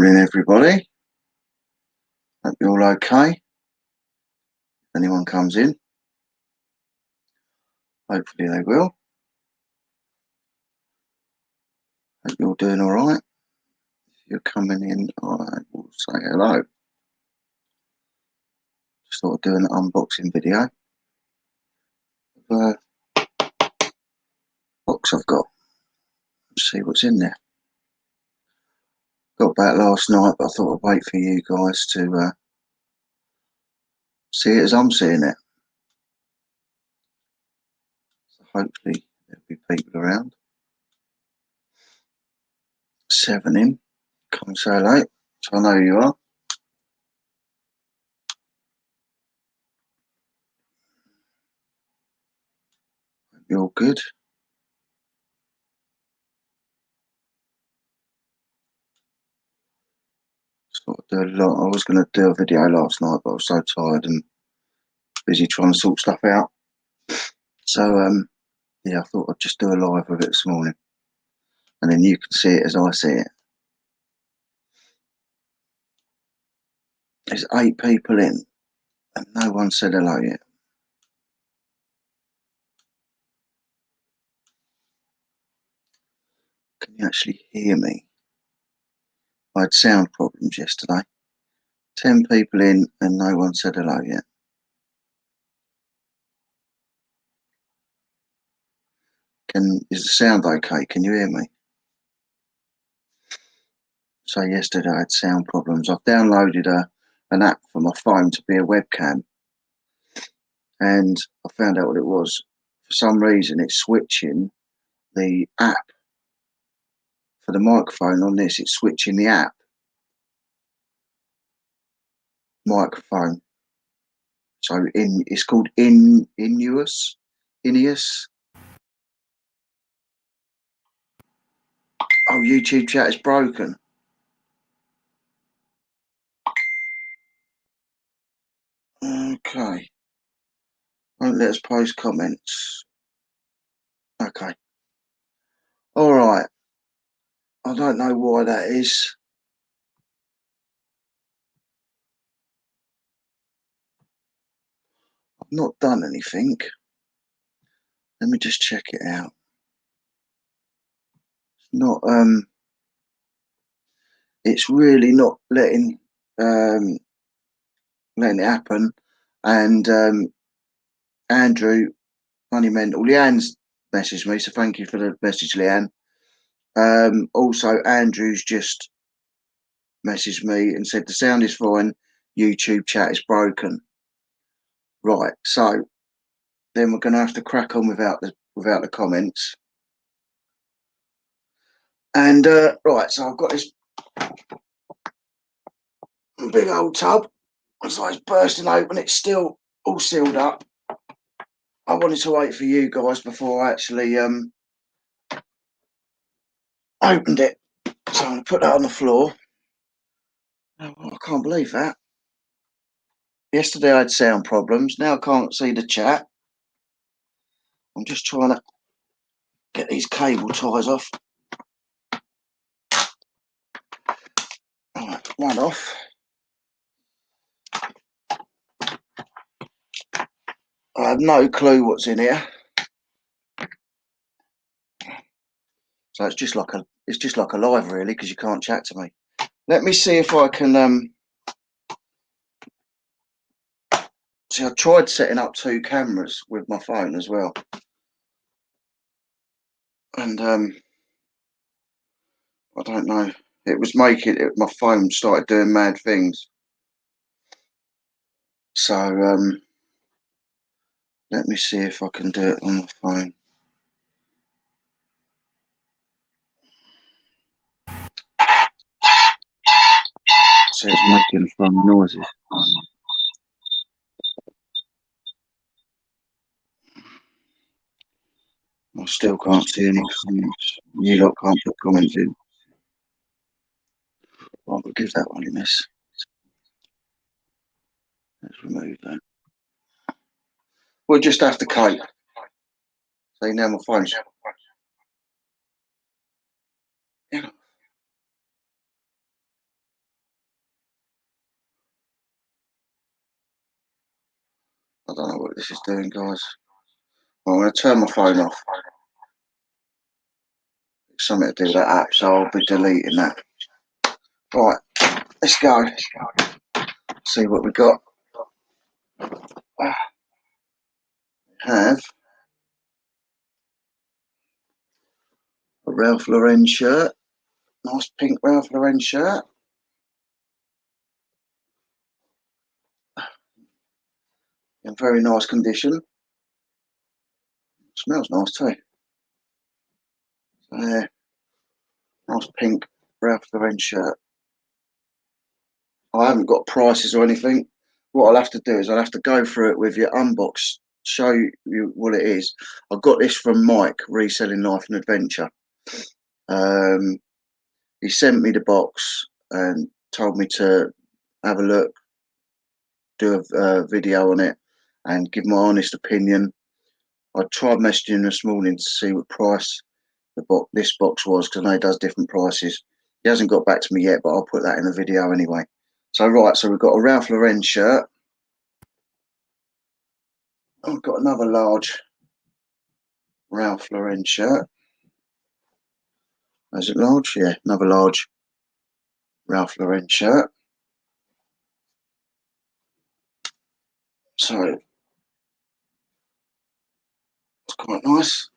morning, everybody. Hope you're all okay. If anyone comes in, hopefully they will. Hope you're doing all right. If you're coming in, I will say hello. Just thought I'd do an unboxing video of a box I've got. Let's see what's in there. Got back last night, but I thought I'd wait for you guys to see it as I'm seeing it. So hopefully there'll be people around. 7 in. Come so late, so I know you are. Hope you're good. Sort of do a lot. I was going to do a video last night, but I was so tired and busy trying to sort stuff out. So yeah, I thought I'd just do a live of it this morning, and then you can see it as I see it. There's 8 people in, and no one said hello yet. Can you actually hear me? I had sound problems yesterday. 10 people in, and no one said hello yet. Is the sound okay? Can you hear me? So yesterday I had sound problems. I've downloaded an app for my phone to be a webcam, and I found out what it was. For some reason, it's switching the app for the microphone on this. It's switching the app microphone. So it's called Ineus. Oh, YouTube chat is broken. Okay. Won't let us post comments. Okay. All right. I don't know why that is. I've not done anything. Let me just check it out. It's not it's really not letting it happen. And Andrew, Moneymental, Leanne's messaged me, so thank you for the message, Leanne. Also, Andrew's just messaged me and said the sound is fine, YouTube chat is broken. Right, so then we're going to have to crack on without the comments. And right, so I've got this big old tub. So it's bursting open. It's still all sealed up. I wanted to wait for you guys before I actually opened it. So I'm going to put that on the floor. Oh, I can't believe that. Yesterday I had sound problems. Now I can't see the chat. I'm just trying to get these cable ties off. Right, one off. I have no clue what's in here. So it's just like a live really, because you can't chat to me. Let me see if I can see. I tried setting up 2 cameras with my phone as well. And I don't know. It was making it. My phone started doing mad things. So let me see if I can do it on the phone. So it's making funny noises. I still can't see any comments. You lot can't put comments in. Well, we'll give that one a miss. Let's remove that. We'll just have to cope. See, now my phone's... Yeah. I don't know what this is doing, guys. I'm going to turn my phone off. It's something to do with that app, so I'll be deleting that. Right, let's go. See what we got. Have a Ralph Lauren shirt. Nice pink Ralph Lauren shirt. In very nice condition. Smells nice too. Nice pink Ralph Lauren shirt. I haven't got prices or anything. What I'll have to do is I'll have to go through it with you, unbox, show you what it is. I got this from Mike, Reselling Life and Adventure. He sent me the box and told me to have a look, do a video on it, and give my honest opinion. I tried messaging him this morning to see what price this box was, because I know he does different prices. He hasn't got back to me yet, but I'll put that in the video anyway. So we've got a Ralph Lauren shirt. I've got another large Ralph Lauren shirt. Is it large? Yeah, another large Ralph Lauren shirt. So it's quite nice.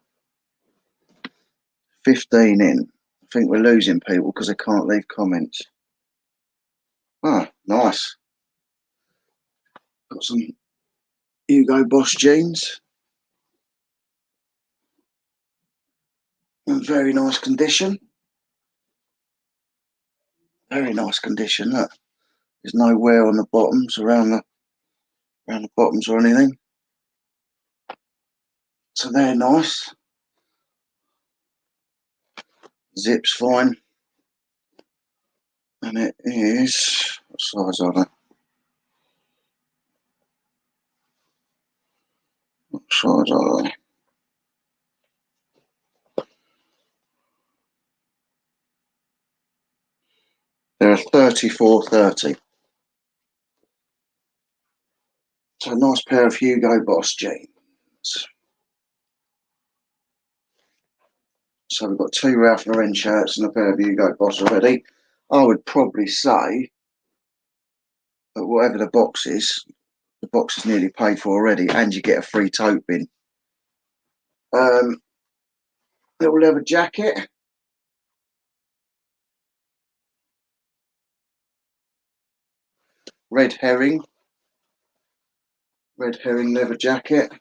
15 in. I think we're losing people because they can't leave comments. Ah, nice. Got some Hugo Boss jeans. In very nice condition. Very nice condition. Look, there's no wear on the bottoms, around the bottoms or anything. So they're nice. Zip's fine. And it is, what size are they? What size are they? They're a 34-30. So a nice pair of Hugo Boss jeans. So we've got two Ralph Lauren shirts and a pair of Hugo Boss already. I would probably say that whatever the box is nearly paid for already, and you get a free tote bin. Little leather jacket. Red herring leather jacket.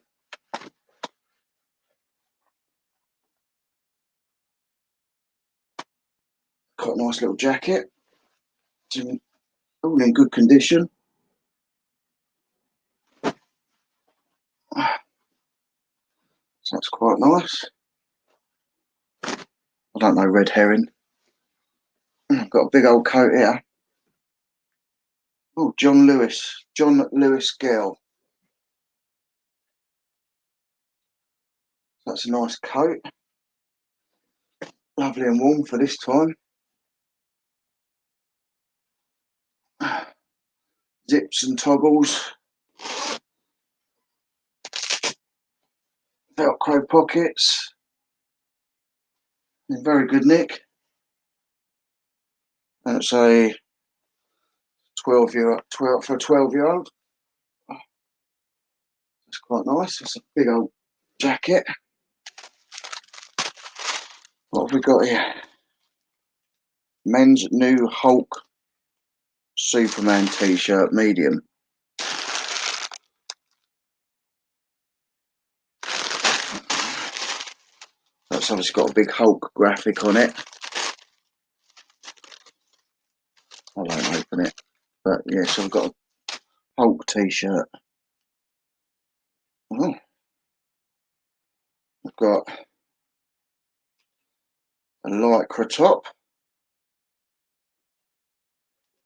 Quite a nice little jacket. It's all in good condition. So that's quite nice. I don't know red herring. I've got a big old coat here. Oh, John Lewis girl. That's a nice coat. Lovely and warm for this time. Zips and toggles. Velcro pockets. In very good nick. That's a 12-year-old. For a 12-year-old. That's quite nice. It's a big old jacket. What have we got here? Men's new Hulk Superman t-shirt, medium. That's obviously got a big Hulk graphic on it. I won't open it, but yeah, so I've got a Hulk t-shirt. Oh, I've got a lycra top.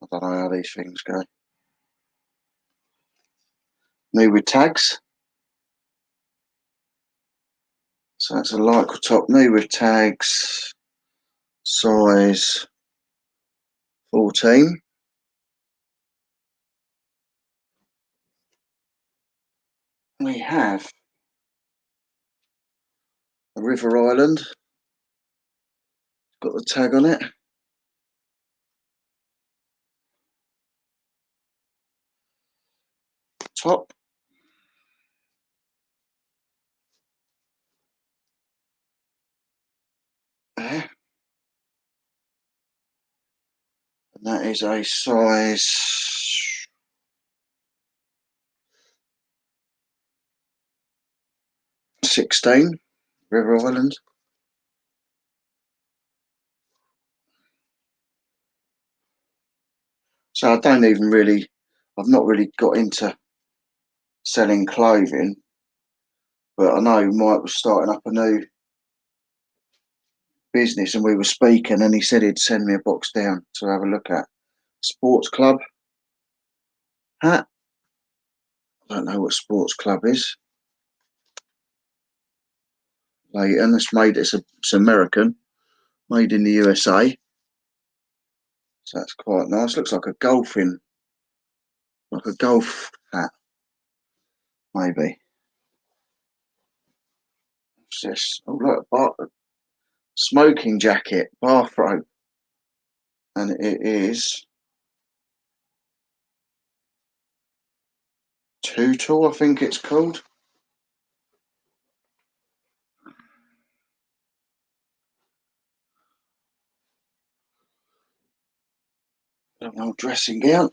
I don't know how these things go. New with tags. So that's a lycra top, new with tags, size 14. we have a River Island, got the tag on it. Top. There. And that is a size 16, River Island. So I don't even really, I've not really got into selling clothing, but I know Mike was starting up a new business and we were speaking and he said he'd send me a box down to have a look at. Sports club hat. I don't know what sports club is. And it's made, it's American, made in the USA. So that's quite nice. Looks like a golf hat, maybe. What's this? Oh, look, smoking jacket, bathrobe. And it is Tutor, I think it's called. An old dressing gown.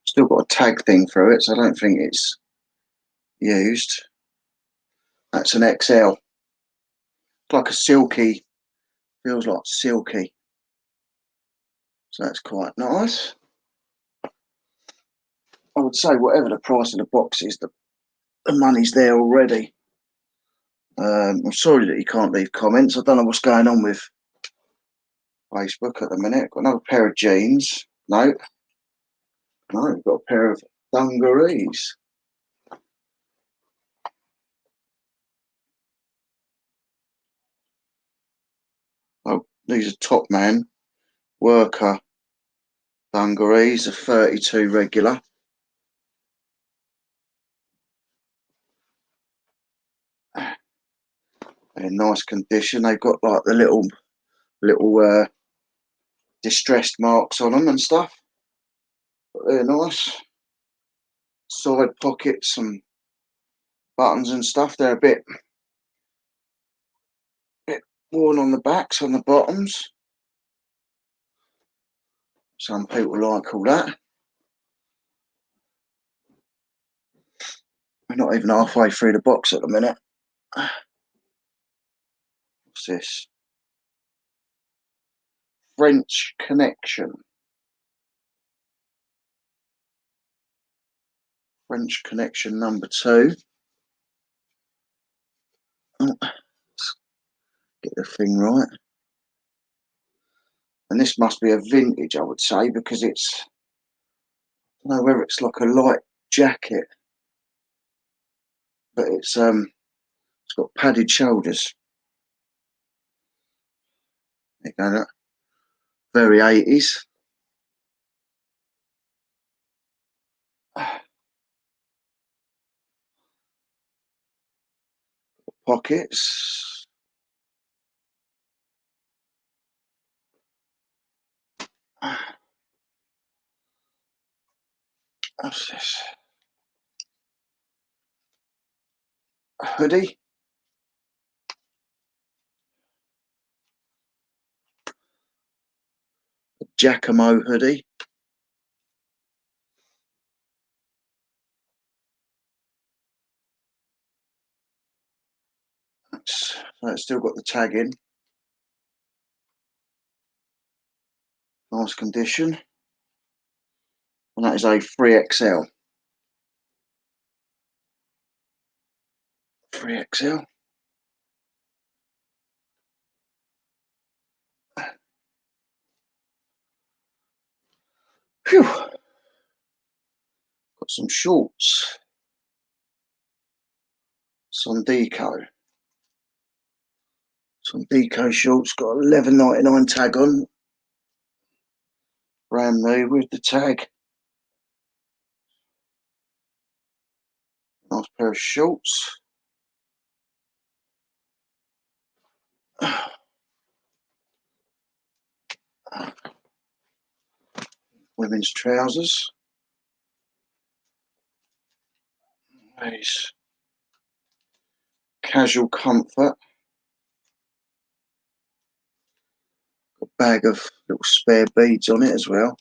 Still got a tag thing through it, so I don't think it's used. That's an XL. It's like a silky, feels like silky. So that's quite nice. I would say whatever the price of the box is, the money's there already. I'm sorry that you can't leave comments. I don't know what's going on with Facebook at the minute. Got another pair of jeans. No, we've got a pair of dungarees. Oh, these are top man worker dungarees, a 32 regular. They're in nice condition. They've got like the little distressed marks on them and stuff. But they're nice. Side pockets and buttons and stuff. They're a bit worn on the backs, on the bottoms. Some people like all that. We're not even halfway through the box at the minute. What's this? French Connection. French Connection number 2. Oh, let's get the thing right. And this must be a vintage, I would say, because it's, I don't know whether it's like a light jacket, but it's got padded shoulders. There you go, very 80s. Pockets. What's this? A hoodie. A Giacomo hoodie. It's still got the tag in. Nice condition. And that is a 3XL. 3XL. Phew. Got some shorts. Some deco shorts. Got a $11.99 tag on. Brand new with the tag. Nice pair of shorts. Women's trousers. These casual comfort. A bag of little spare beads on it as well.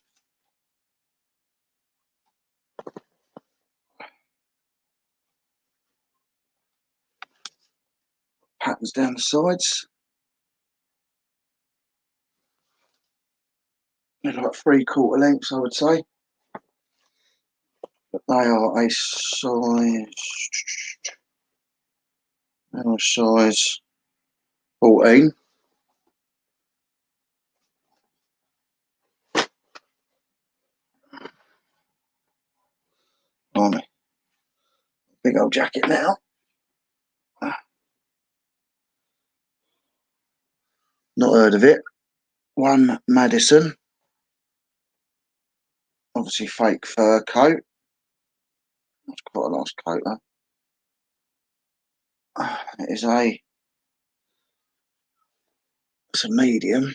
Patterns down the sides. They're like 3/4 lengths, I would say. But they are a size 14. Blimey. Big old jacket now. Not heard of it. One Madison. Obviously fake fur coat. That's quite a nice coat though. It is it's a medium.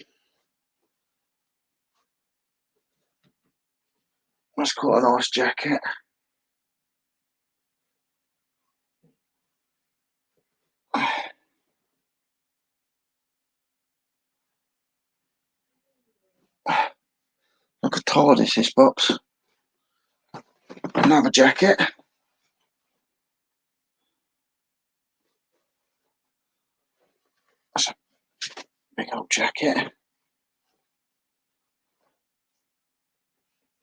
That's quite a nice jacket. Like a TARDIS, this box. Another jacket. That's a big old jacket.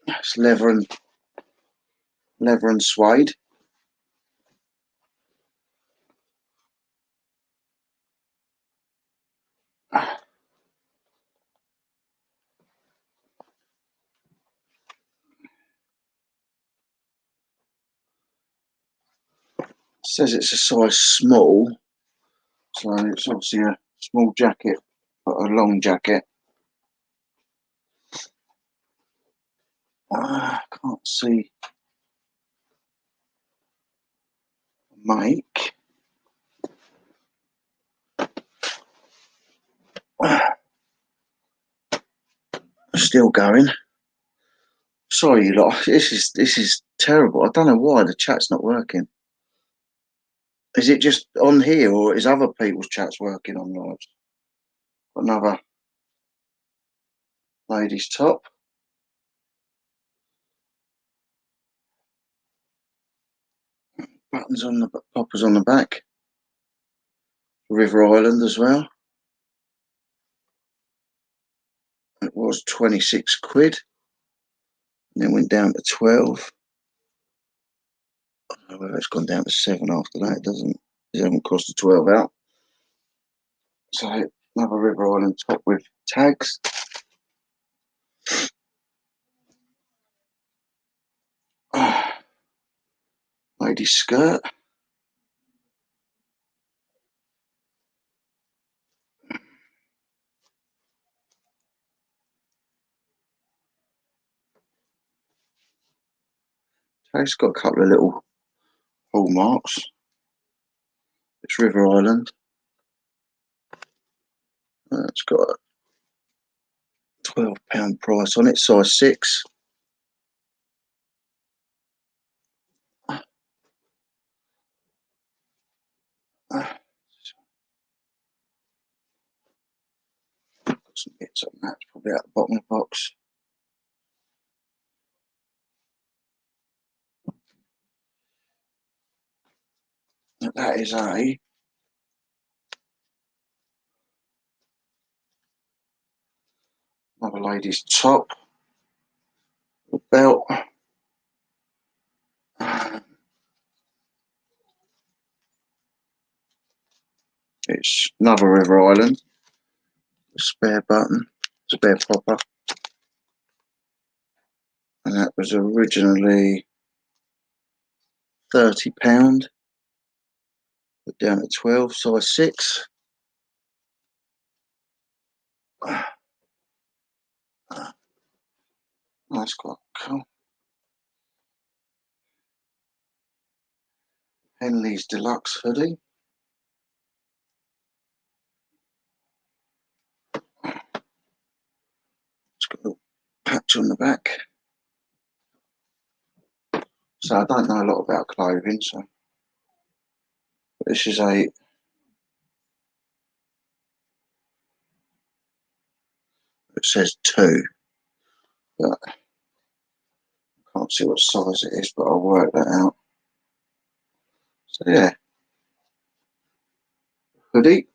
It's leather and suede. It says it's a size small, so it's obviously a small jacket, but a long jacket. Can't see make. Still going. Sorry, you lot. This is terrible. I don't know why the chat's not working. Is it just on here, or is other people's chats working on lives? Another ladies' top. Buttons on the poppers on the back. River Island as well. It was 26 quid. And then went down to 12. I don't know whether it's gone down to 7 after that. It hasn't cost the 12 out. So another River Island top with tags. Ladies' skirt. It's got a couple of little hallmarks. It's River Island. It's got a £12 price on it, size 6. Got some bits on that, probably at the bottom of the box. That is another lady's top. The belt. It's another River Island. Spare button, spare popper. And that was originally £30. Put down to 12, size 6. That's quite cool. Henley's Deluxe hoodie. It's got a little patch on the back. So I don't know a lot about clothing, so this is it says 2, but I can't see what size it is, but I'll work that out. So yeah, hoodie.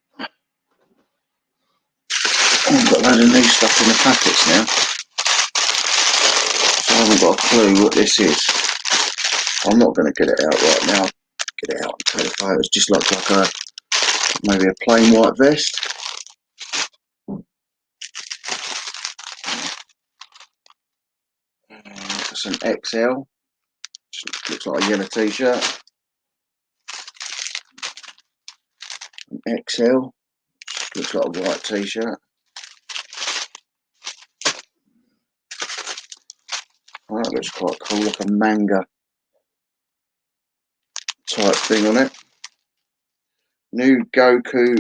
I've got a load of new stuff in the packets now, so I haven't got a clue what this is. I'm not going to get it out right now. Get it out and take photos. Just looks like a maybe a plain white vest. It's an XL. Just looks like a yellow t-shirt. An XL. Looks like a white t-shirt. Oh, that looks quite cool, like a manga type thing on it. New Goku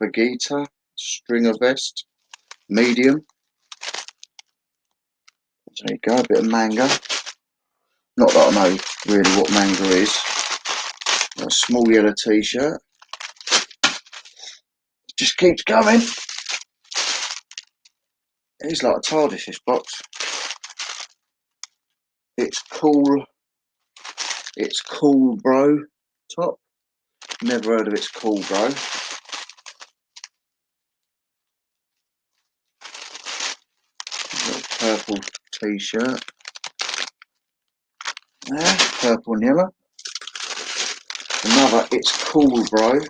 Vegeta stringer vest, medium. There you go, a bit of manga. Not that I know really what manga is. A small yellow t-shirt. Just keeps going. It's like a TARDIS, this box. It's cool. It's cool, bro. Top. Never heard of It's Cool, Bro. Purple t-shirt. There, purple and yellow. Another It's Cool, Bro.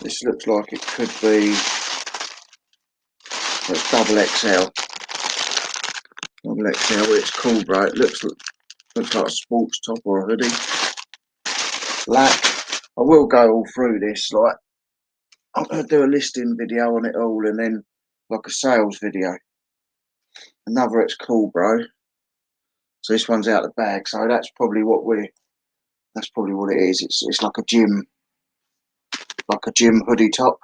This looks like it could be it's double XL. Double XL, It's Cool, Bro. It looks like a sports top or a hoodie. Black. I will go all through this, like I'm going to do a listing video on it all and then like a sales video. Another It's Cool, Bro. So this one's out of the bag, so that's probably what it is. It's like a gym hoodie top.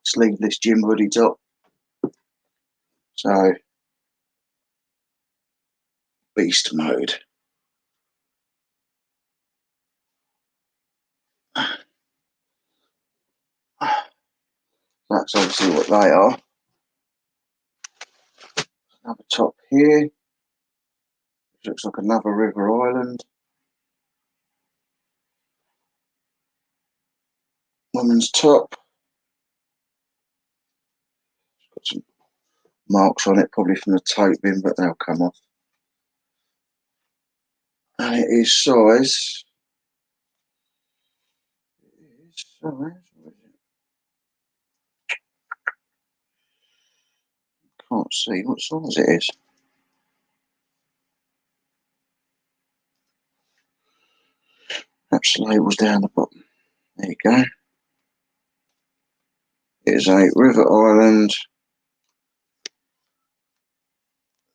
Sleeveless gym hoodie top. So beast mode. That's obviously what they are. Another top here. Looks like another River Island. Woman's top. Got some marks on it, probably from the tote bin, but they'll come off. And it is size. Can't see what size it is. Perhaps the label's down the bottom. There you go. It is a River Island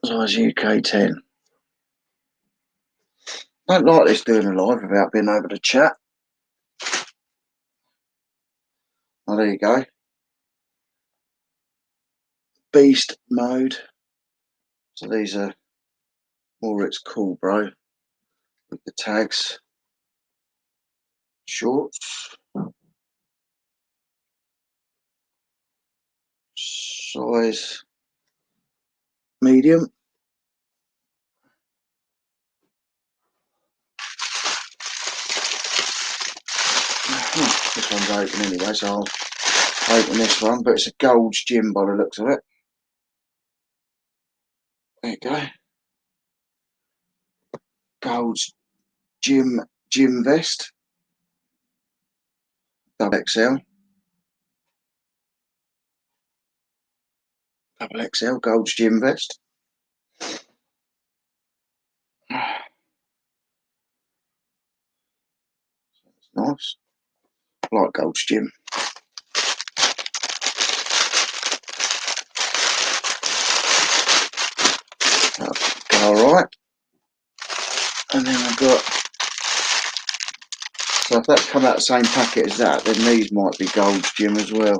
size UK 10. I don't like this doing a live without being able to chat. Oh, there you go. Beast mode. So these are more It's Cool, Bro. With the tags. Shorts. Size medium. This one's open anyway, so I'll open this one, but it's a Gold's Gym by the looks of it. There you go. Gold's Gym vest. Double XL. Double XL Gold's Gym vest. Nice. I like Gold's Gym. Go alright. And then I've got, so if that's come out the same packet as that, then these might be Gold's Gym as well.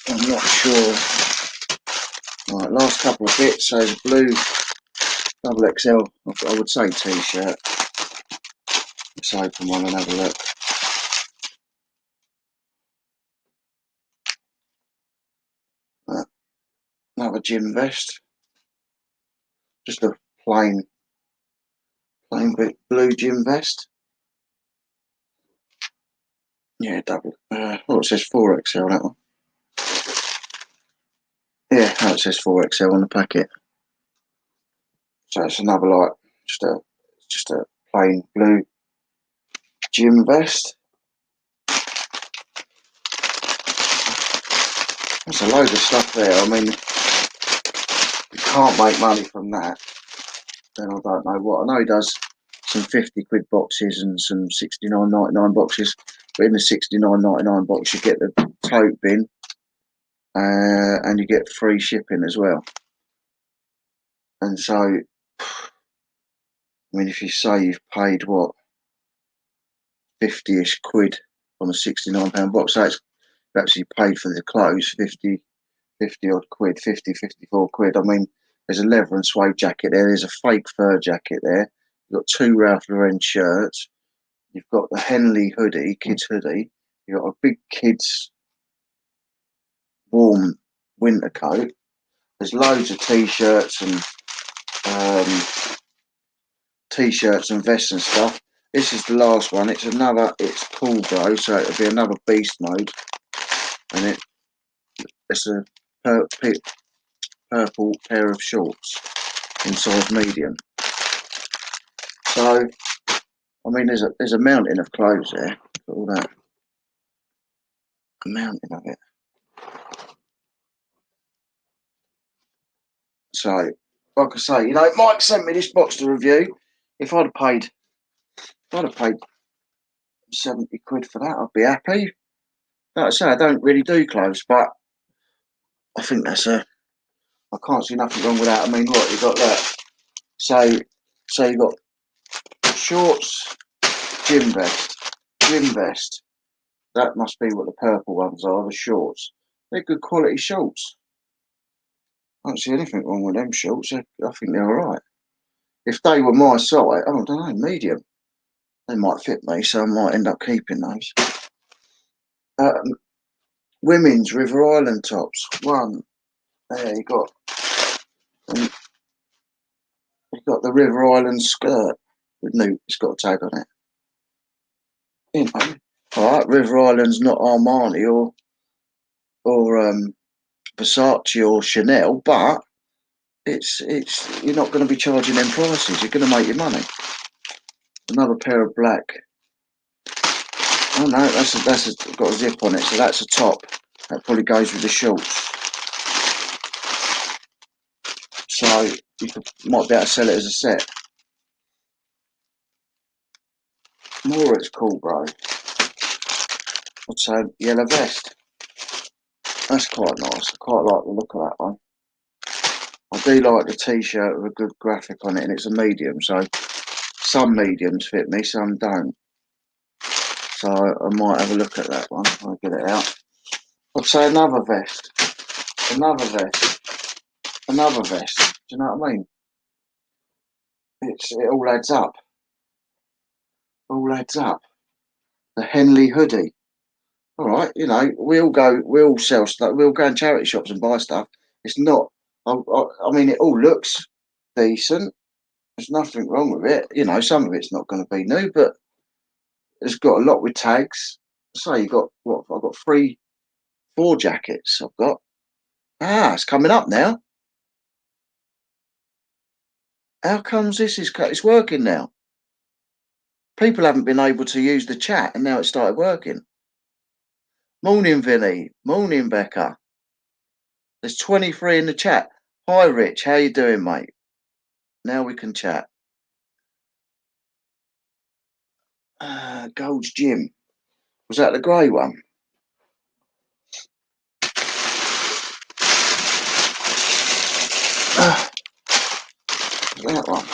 I'm not sure. Right, last couple of bits. So the blue double XL, I would say t-shirt. Let's open one and have a look. Another gym vest. Just a plain blue gym vest. Yeah, double. Oh, it says 4XL, that one. Yeah, no, it says 4XL on the packet. So it's another, like, just a plain blue gym vest. There's a load of stuff there. I mean, you can't make money from that. Then I don't know what. I know he does some 50 quid boxes and some 69.99 boxes. But in the 69.99 box, you get the tote bin and you get free shipping as well. And so, I mean, if you say you've paid what, 50-ish quid on a £69 box, so it's actually paid for the clothes, 50 odd quid, 54 quid. I mean, there's a leather and suede jacket there. There's a fake fur jacket there. You've got 2 Ralph Lauren shirts. You've got the Henley hoodie, kids hoodie. You've got a big kids warm winter coat. There's loads of t-shirts and vests and stuff. This is the last one. It's cool bro, so it'll be another beast mode, and it's a purple pair of shorts in size medium. So, I mean, there's a mountain of clothes there. All that, a mountain of it. So, like I say, you know, Mike sent me this box to review. If I'd have paid 70 quid for that, I'd be happy. Like I say, I don't really do clothes, but I think I can't see nothing wrong with that. I mean, what you got there? So you got shorts, gym vest. That must be what the purple ones are, the shorts. They're good quality shorts. I don't see anything wrong with them shorts. I think they're all right. If they were my size, I don't know, medium, they might fit me, so I might end up keeping those. Women's River Island tops. One. There you got the River Island skirt with new. It's got a tag on it. You know, all right. River Island's not Armani or Versace or Chanel, but it's you're not going to be charging them prices. You're going to make your money. Another pair of black. Oh no, that's got a zip on it, so that's a top. That probably goes with the shorts. So you might be able to sell it as a set. More, it's cool, bro. I'd say yellow vest. That's quite nice. I quite like the look of that one. I do like the t-shirt with a good graphic on it, and it's a medium, so some mediums fit me, some don't. So I might have a look at that one. I'll get it out. I'd say another vest. Another vest. Another vest. Do you know what I mean? It all adds up. All adds up. The Henley hoodie. All right, you know, we all sell stuff. We all go in charity shops and buy stuff. It's not. I mean, it all looks decent. There's nothing wrong with it. You know, some of it's not going to be new, but it's got a lot with tags. So you got what? I've got 4 jackets. I've got. It's coming up now. How comes it's working now? People haven't been able to use the chat, and now it started working. Morning, Vinny. Morning, Becca. There's 23 in the chat. Hi, Rich. How you doing, mate? Now we can chat. Gold's Gym. Was that the grey one? That one.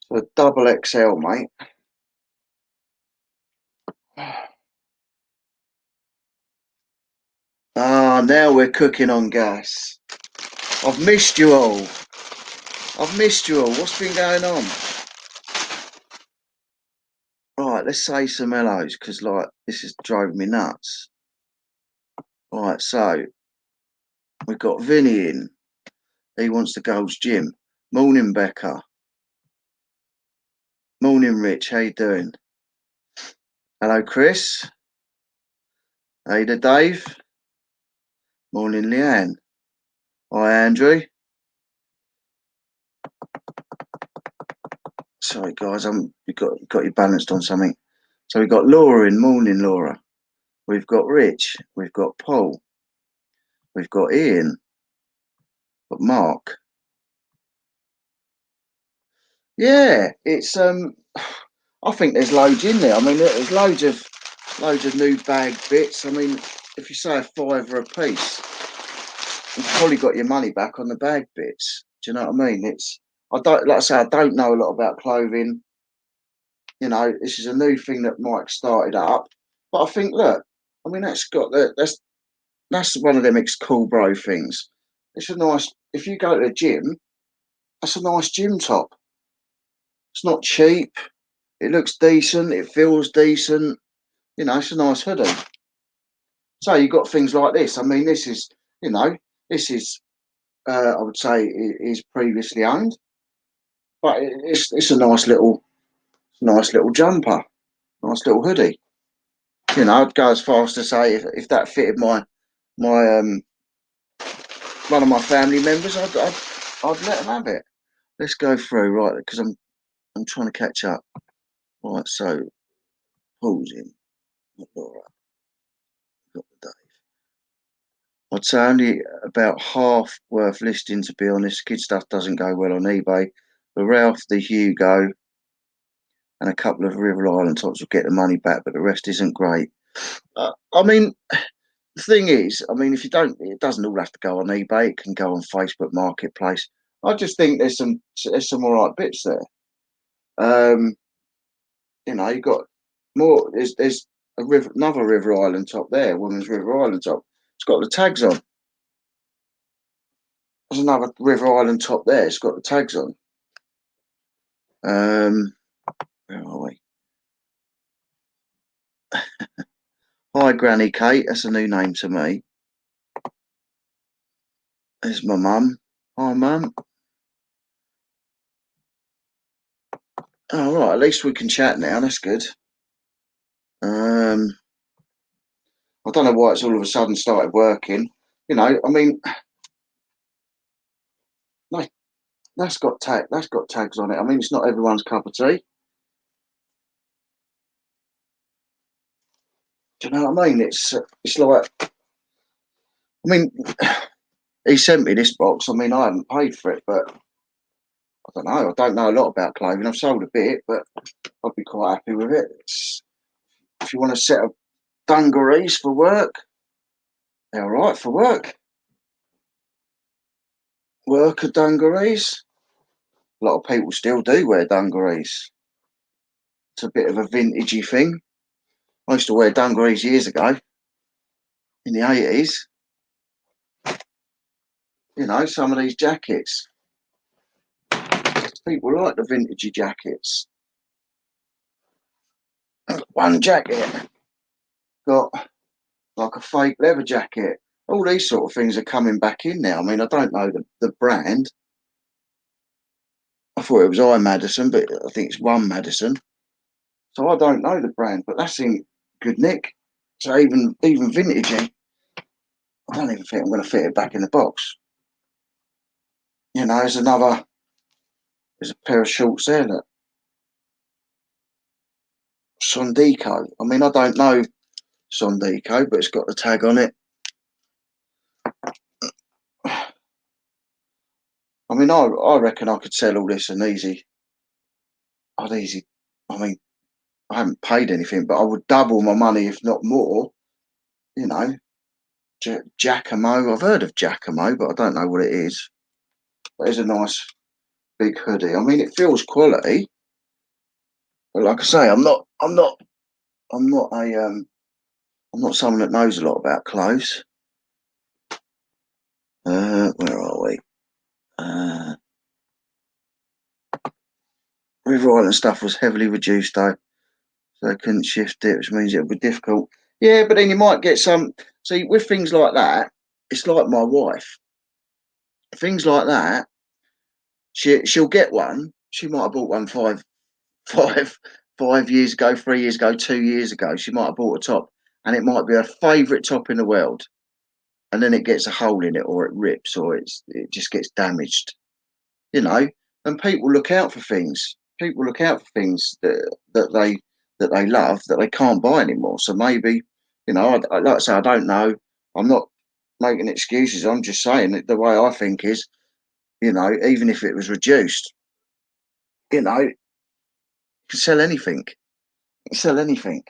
So double XL, mate. Ah, now we're cooking on gas. I've missed you all. I've missed you all. What's been going on? Right, let's say some hellos, because like this is driving me nuts. Right, so we've got Vinny in. He wants to Gold's Gym. Morning, Becca. Morning, Rich. How you doing? Hello, Chris. Hey there, Dave. Morning, Leanne. Hi, Andrew. Sorry, guys, you got you balanced on something. So we've got Laura in. Morning, Laura. We've got Rich. We've got Paul. We've got Ian. We've got Mark. Yeah, it's I think there's loads in there. I mean, there's loads of new bag bits. I mean, if you say £5 a piece, you've probably got your money back on the bag bits. Do you know what I mean? I don't, like I say, I don't know a lot about clothing. You know, this is a new thing that Mike started up. But I think, look, I mean, that's one of them cool bro things. It's a nice, if you go to the gym, that's a nice gym top. It's not cheap. It looks decent. It feels decent. You know, it's a nice hoodie. So you've got things like this. I mean, this is, you know, this is, I would say, is previously owned, but it's a nice little jumper, nice little hoodie. You know, I'd go as far as to say if that fitted my one of my family members, I'd let them have it. Let's go through right because I'm trying to catch up. Right, so Paul's in. All right, got the Dave. I'd say only about half worth listing, to be honest. Kid stuff doesn't go well on eBay. The Ralph, the Hugo, and a couple of River Island tops will get the money back, but the rest isn't great. I mean, the thing is, I mean, if you don't, it doesn't all have to go on eBay. It can go on Facebook Marketplace. I just think there's some all right bits there. Um, you know, you got more. There's another River Island top there, women's River Island top. It's got the tags on. There's another River Island top there. It's got the tags on. Where are we? Hi, Granny Kate. That's a new name to me. There's my mum. Hi, mum. All right. At least we can chat now. That's good. I don't know why it's all of a sudden started working. You know, I mean, that's got tags on it. I mean, it's not everyone's cup of tea. Do you know what I mean? It's like, I mean, he sent me this box. I mean, I haven't paid for it, but I don't know. I don't know a lot about clothing. I've sold a bit, but I'd be quite happy with it. If you want a set of dungarees for work, they're all right for work. Worker dungarees. A lot of people still do wear dungarees. It's a bit of a vintagey thing. I used to wear dungarees years ago in the 80s. You know, some of these jackets. People like the vintagey jackets. One jacket got like a fake leather jacket. All these sort of things are coming back in now. I mean, I don't know the brand. I thought it was I Madison, but I think it's One Madison. So I don't know the brand, but that's in good nick. So even vintagey, I don't even think I'm going to fit it back in the box. You know, there's a pair of shorts there that Sondico. I mean, I don't know Sondico, but it's got the tag on it. I mean, I reckon I could sell all this and easy. I'd easy. I mean, I haven't paid anything, but I would double my money, if not more. You know, Giacomo. I've heard of Giacomo, but I don't know what it is. But it's a nice big hoodie. I mean, it feels quality. But like I say, I'm not someone that knows a lot about clothes. Where are we? River Island stuff was heavily reduced though, so I couldn't shift it, which means it would be difficult. Yeah, but then you might get some. See, with things like that, it's like my wife. Things like that, she'll get one. She might have bought one five, 5 years ago, 3 years ago, 2 years ago. She might have bought a top, and it might be her favourite top in the world, and then it gets a hole in it, or it rips, or it just gets damaged. You know, and people look out for things. People look out for things that they love that they can't buy anymore. So maybe, like I say, I don't know. I'm not making excuses. I'm just saying that the way I think is, even if it was reduced, you can sell anything. You can sell anything.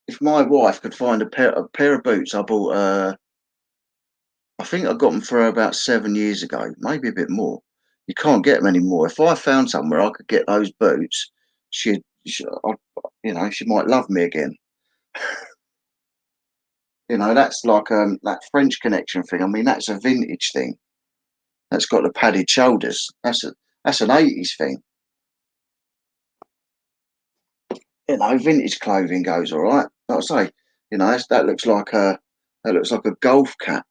If my wife could find a pair of boots, I bought. I think I got them for her about 7 years ago, maybe a bit more. You can't get them anymore. If I found somewhere I could get those boots, she might love me again. That's like that French Connection thing. I mean, that's a vintage thing. That's got the padded shoulders. That's an 80s thing. Vintage clothing goes all right. Like I say, that looks like a golf cap,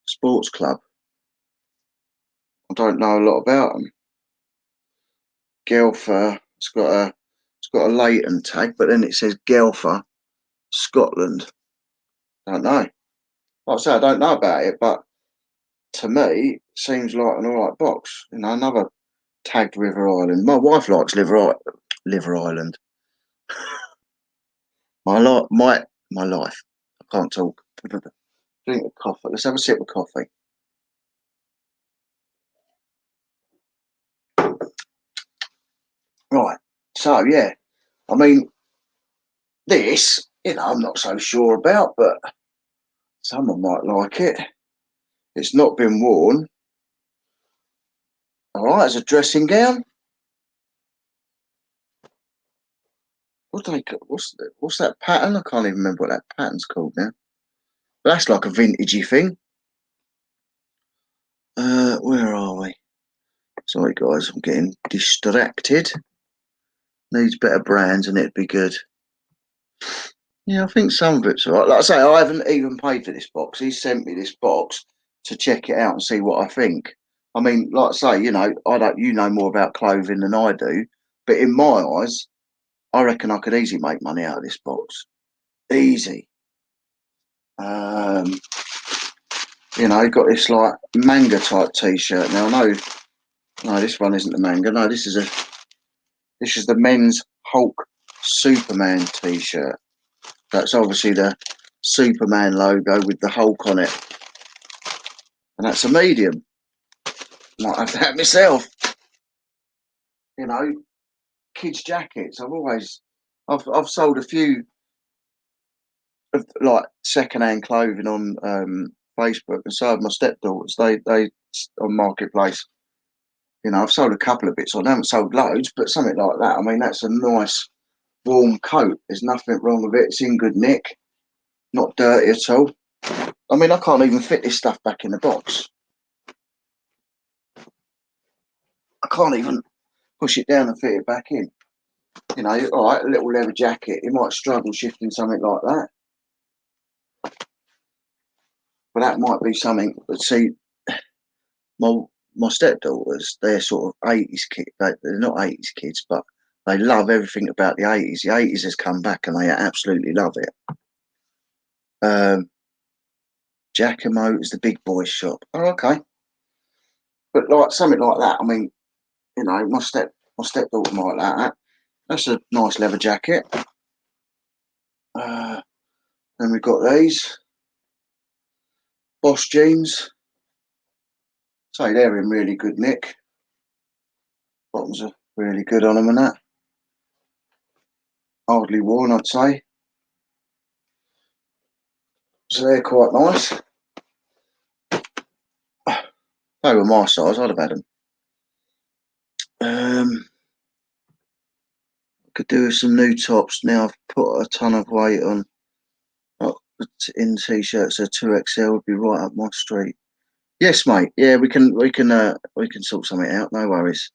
sports club. I don't know a lot about them. Gelfer. It's got a Leighton tag, but then it says Gelfer, Scotland. Don't know. Like I say, I don't know about it, but to me, it seems like an all right box. Another tagged River Island. My wife likes Liver Island. My life. I can't talk. Drink of coffee. Let's have a sip of coffee. Right. So yeah, I mean this. I'm not so sure about, but someone might like it. It's not been worn. All right, it's a dressing gown. What's that pattern? I can't even remember what that pattern's called now. But that's like a vintagey thing. Where are we? Sorry guys, I'm getting distracted. Needs better brands and it'd be good. Yeah, I think some of it's all right. Like I say, I haven't even paid for this box. He sent me this box to check it out and see what I think. I mean, like I say, I don't. You know more about clothing than I do, but in my eyes, I reckon I could easily make money out of this box. Easy. Um, got this like manga type T-shirt. Now, no, this one isn't the manga. No, this is the men's Hulk Superman T-shirt. That's obviously the Superman logo with the Hulk on it, and that's a medium. Might have that myself. You know, kids' jackets. I've sold a few of like second-hand clothing on Facebook, and so have my stepdaughters. They on Marketplace. I've sold a couple of bits on. I haven't sold loads, but something like that. I mean, that's a nice warm coat. There's nothing wrong with it. It's in good nick, not dirty at all. I mean, I can't even fit this stuff back in the box. I can't even push it down and fit it back in. All right, a little leather jacket. You might struggle shifting something like that, but that might be something. But see, my stepdaughters, they're sort of 80s kids. They're not 80s kids, but they love everything about the 80s. The 80s has come back, and they absolutely love it. Giacomo is the big boy shop. Oh, okay. But like something like that. I mean, my stepdaughter might like that. That's a nice leather jacket. Then we've got these Boss jeans. So they're in really good nick. Bottoms are really good on them and that. Hardly worn, I'd say. So they're quite nice. They were my size, I'd have had them. Could do with some new tops. Now I've put a ton of weight on. In t-shirts, a 2XL would be right up my street. Yes, mate. Yeah, we can sort something out. No worries.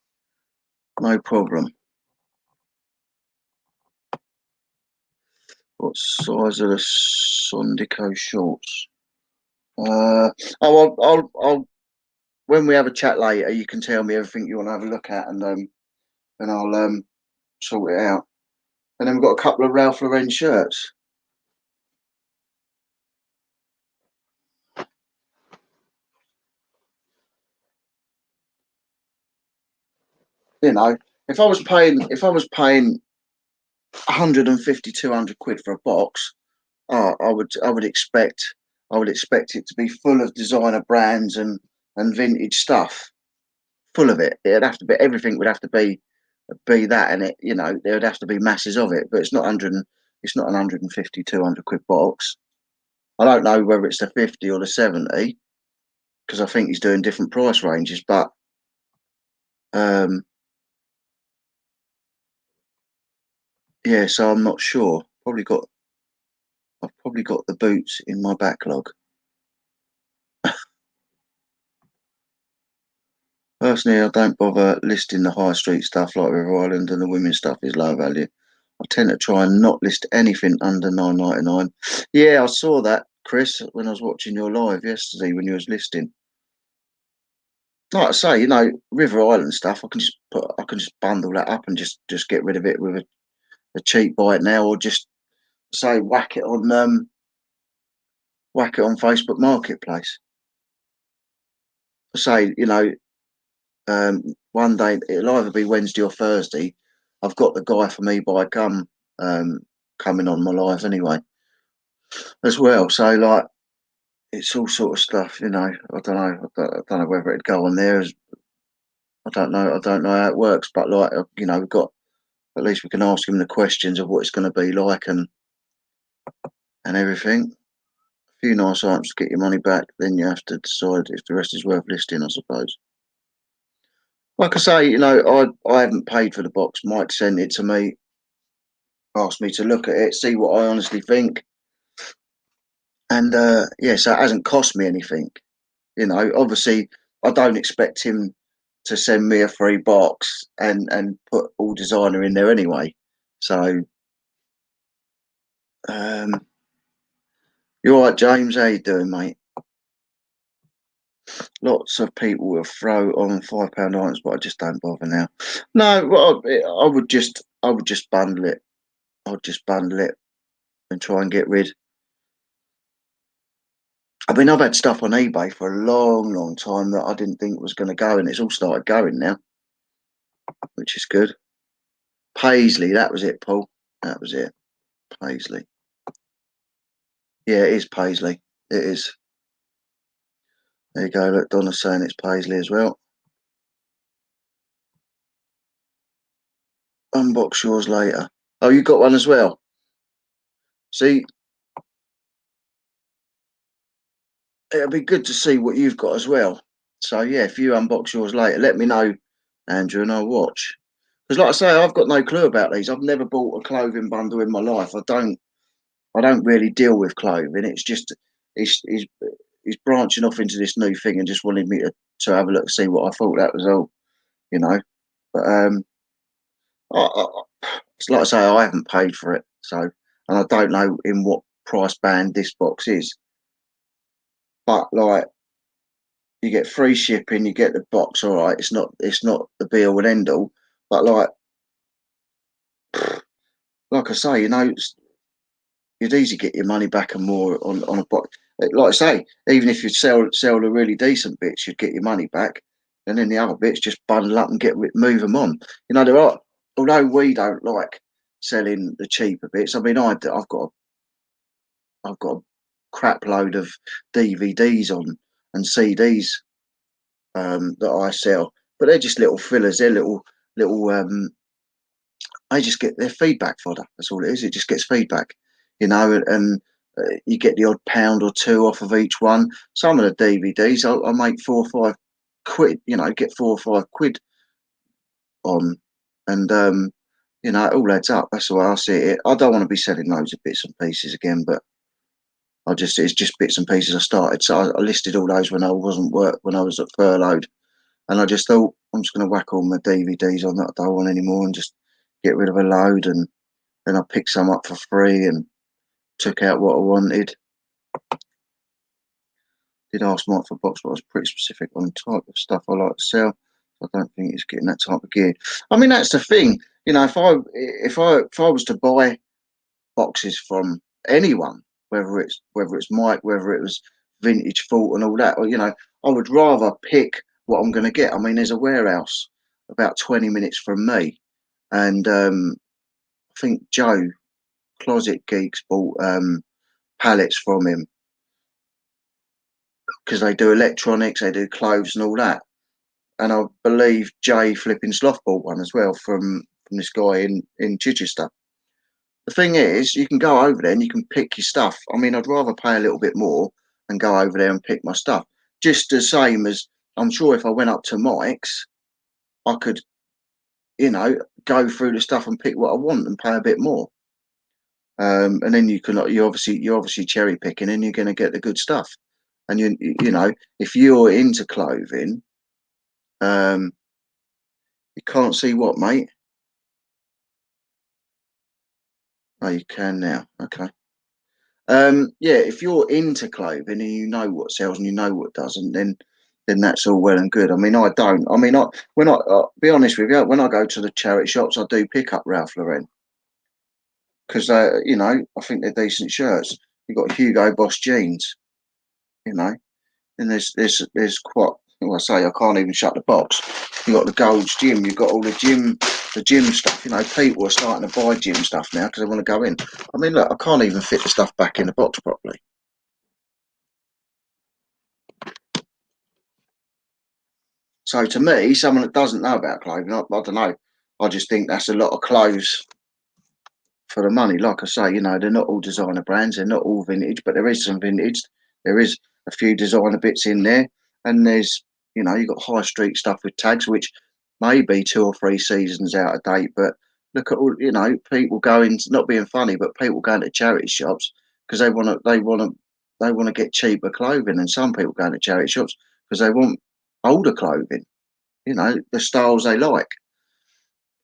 No problem. What size are the Sondico shorts? I'll when we have a chat later, you can tell me everything you want to have a look at, and I'll sort it out. And then we've got a couple of Ralph Lauren shirts. You know, if I was paying 150, 200 quid for a box, I would expect it to be full of designer brands and vintage stuff, full of it. It'd have to be everything would have to be that, and there would have to be masses of it. But it's not an 150, 200 quid box. I don't know whether it's the 50 or the 70 because I think he's doing different price ranges. But um, yeah, so I'm not sure. I've probably got the boots in my backlog. Personally, I don't bother listing the high street stuff like River Island, and the women's stuff is low value. I tend to try and not list anything under 9.99. Yeah, I saw that, Chris, when I was watching your live yesterday when you was listing. Like I say, River Island stuff, I can just bundle that up and just get rid of it with a cheap bite now, or just say whack it on Facebook Marketplace. Say, one day it'll either be Wednesday or Thursday. I've got the guy for me by gum coming on my live anyway as well. So like it's all sort of stuff, I don't know. I don't know whether it'd go on there. I don't know. I don't know how it works, but like we've got at least we can ask him the questions of what it's going to be like and everything. A few nice answers to get your money back. Then you have to decide if the rest is worth listing, I suppose. Like I say, I haven't paid for the box. Mike sent it to me, asked me to look at it, see what I honestly think, and yeah, so it hasn't cost me anything. Obviously, I don't expect him to send me a free box and put all designer in there anyway. So, um, you're all right, James. How you doing, mate? Lots of people will throw on £5 items, but I just don't bother now. No, well, I would just bundle it. I would just bundle it and try and get rid. I mean, I've had stuff on eBay for a long, long time that I didn't think was going to go, and it's all started going now, which is good. Paisley, that was it, Paul. That was it. Paisley. Yeah, it is Paisley. It is. There you go. Look, Donna's saying it's Paisley as well. Unbox yours later. Oh, you got one as well. See, it'll be good to see what you've got as well. So yeah, if you unbox yours later, let me know, Andrew, and I'll watch. Because like I say, I've got no clue about these. I've never bought a clothing bundle in my life. I don't really deal with clothing. It's just he's branching off into this new thing and just wanted me to have a look, see what I thought. That was all, you know. But it's like I say, I haven't paid for it, so and I don't know in what price band this box is. But like, you get free shipping, you get the box. All right, it's not the be all and end all, but like I say, you'd easily get your money back and more on a box. Like I say, even if you sell the really decent bits, you'd get your money back, and then the other bits just bundle up and move them on. There are, although we don't like selling the cheaper bits. I mean, I've got a crap load of DVDs on and CDs that I sell, but they're just little fillers. They're little. They just get their feedback fodder. That's all it is. It just gets feedback, and you get the odd pound or two off of each one. Some of the DVDs, I'll make 4 or 5 quid. Get 4 or 5 quid on, and You know, it all adds up. That's the way I see it. I don't want to be selling loads of bits and pieces again, but it's just bits and pieces I started. So I listed all those when I wasn't when I was at furloughed, and I just thought I'm just going to whack all my DVDs on that I don't want anymore and just get rid of a load. And then I picked some up for free and took out what I wanted. Did ask Mike for a box, but I was pretty specific on the type of stuff I like to sell. I don't think it's getting that type of gear. I mean, that's the thing. You know, if I was to buy boxes from anyone, whether it's Mike, whether it was Vintage Fault and all that, or I would rather pick what I'm going to get. I mean, there's a warehouse about 20 minutes from me, and I think Joe Closet Geeks bought pallets from him because they do electronics, they do clothes and all that. And I believe Jay Flipping Sloth bought one as well from this guy in Chichester. The thing is, you can go over there and you can pick your stuff. I mean, I'd rather pay a little bit more and go over there and pick my stuff. Just the same as I'm sure if I went up to Mike's, I could, go through the stuff and pick what I want and pay a bit more. And then you're obviously cherry picking and you're going to get the good stuff. And if you're into clothing, you can't see what, mate? Oh, you can now. Okay. Yeah, if you're into clothing and you know what sells and you know what doesn't, then that's all well and good. I mean, I don't. I mean, when I be honest with you, when I go to the charity shops, I do pick up Ralph Lauren because I think they're decent shirts. You've got Hugo Boss jeans, you know, and there's quite. Well, I say I can't even shut the box. You've got the Gold's Gym. You've got all the gym stuff. You know, people are starting to buy gym stuff now because they want to go in. I mean, look, I can't even fit the stuff back in the box properly. So to me, someone that doesn't know about clothing, I don't know. I just think that's a lot of clothes for the money. Like I say, they're not all designer brands, they're not all vintage, but there is some vintage. There is a few designer bits in there, and you've got high street stuff with tags, which may be 2 or 3 seasons out of date. But look at all, people going, not being funny, but people going to charity shops because they want to get cheaper clothing, and some people going to charity shops because they want older clothing. The styles they like.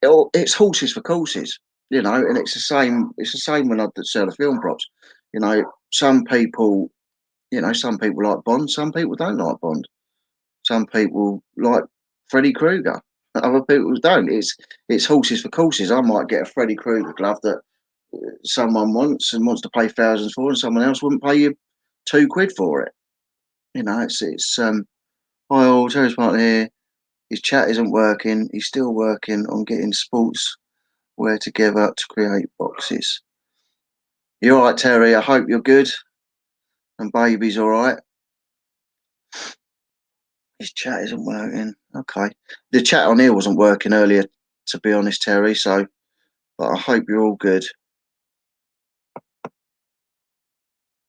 It's horses for courses, and it's the same. It's the same when I sell the film props. Some people, some people like Bond. Some people don't like Bond. Some people like Freddy Krueger. Other people don't. It's horses for courses. I might get a Freddy Krueger glove that someone wants and wants to pay thousands for, and someone else wouldn't pay you £2 for it. It's. Hi all, Terry Smart here. His chat isn't working. He's still working on getting sportswear together to create boxes. You all right, Terry? I hope you're good. And baby's all right. His chat isn't working. Okay. The chat on here wasn't working earlier, to be honest, Terry. But I hope you're all good.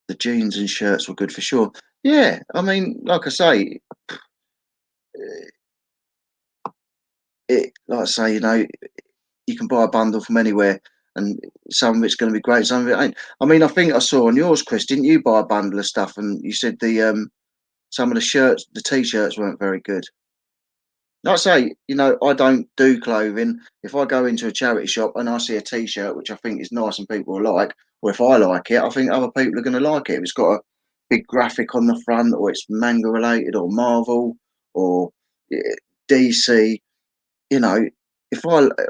The jeans and shirts were good for sure. Yeah. I mean, like I say, you can buy a bundle from anywhere, and some of it's going to be great, some of it ain't. I mean, I think I saw on yours, Chris, didn't you buy a bundle of stuff, and you said some of the shirts, the t-shirts weren't very good. Like I say, I don't do clothing. If I go into a charity shop and I see a t-shirt which I think is nice and people will like, or if I like it, I think other people are going to like it. If it's got a big graphic on the front, or it's manga related, or Marvel, or DC, you know,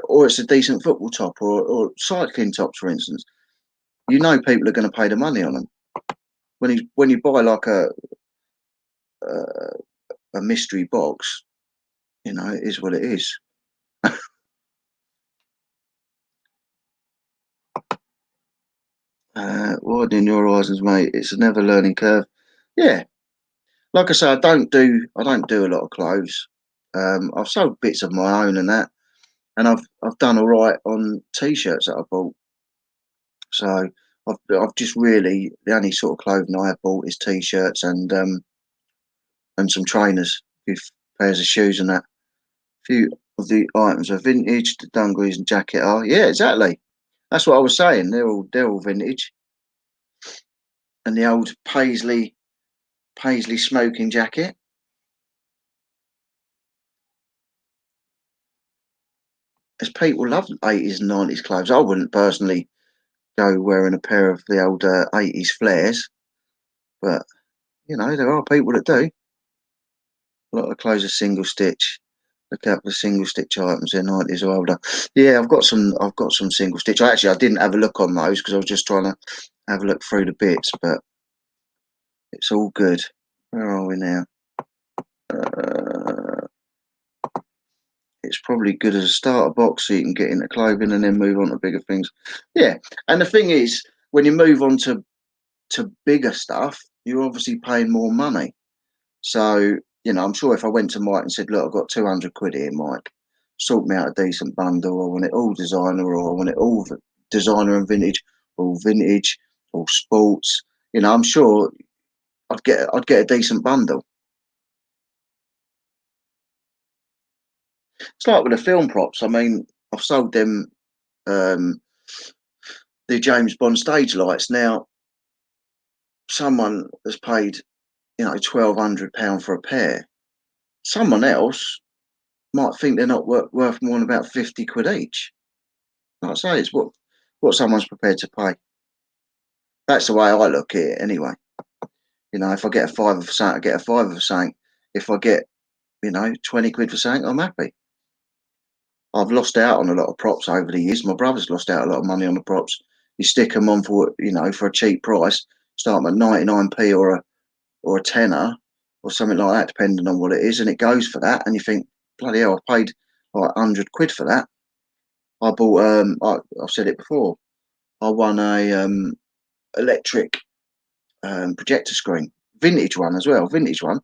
or it's a decent football top or cycling tops, for instance, people are going to pay the money on them. When you buy like a mystery box, it is what it is. Widening your horizons, mate. It's a never learning curve. Yeah, like I say, I don't do a lot of clothes. I've sold bits of my own and that, and I've done all right on t-shirts that I bought. So I've just really the only sort of clothing I have bought is t-shirts and some trainers, a few pairs of shoes and that. A few of the items are vintage. The dungarees and jacket are. Yeah, exactly. That's what I was saying. They're all vintage. And the old paisley smoking jacket. As people love 80s and 90s clothes. I wouldn't personally go wearing a pair of the old 80s flares, but there are people that do. A lot of clothes are single stitch. Look out for single stitch items. They're 90s or older. Yeah, I've got some. I've got some single stitch. I didn't have a look on those because I was just trying to have a look through the bits, but it's all good. Where are we now? Uh, it's probably good as a starter box so you can get into clothing and then move on to bigger things. Yeah, and the thing is, when you move on to bigger stuff, you're obviously paying more money. So, I'm sure if I went to Mike and said, look, I've got 200 quid here, Mike, sort me out a decent bundle. I want it all designer, or I want it all designer and vintage, all sports. I'm sure I'd get a decent bundle. It's like with the film props. I mean, I've sold them um, the James Bond stage lights. Now, someone has paid, £1,200 for a pair. Someone else might think they're not worth more than about 50 quid each. Like I say, it's what someone's prepared to pay. That's the way I look at it anyway. If I get a fiver for something, I get a fiver for something. If I get, 20 quid for something, I'm happy. I've lost out on a lot of props over the years. My brother's lost out a lot of money on the props. You stick them on for a cheap price, start them at 99p or a tenner or something like that, depending on what it is, and it goes for that. And you think, bloody hell, I paid like 100 quid for that. I bought, I've said it before, I won a electric projector screen, vintage one as well, vintage one.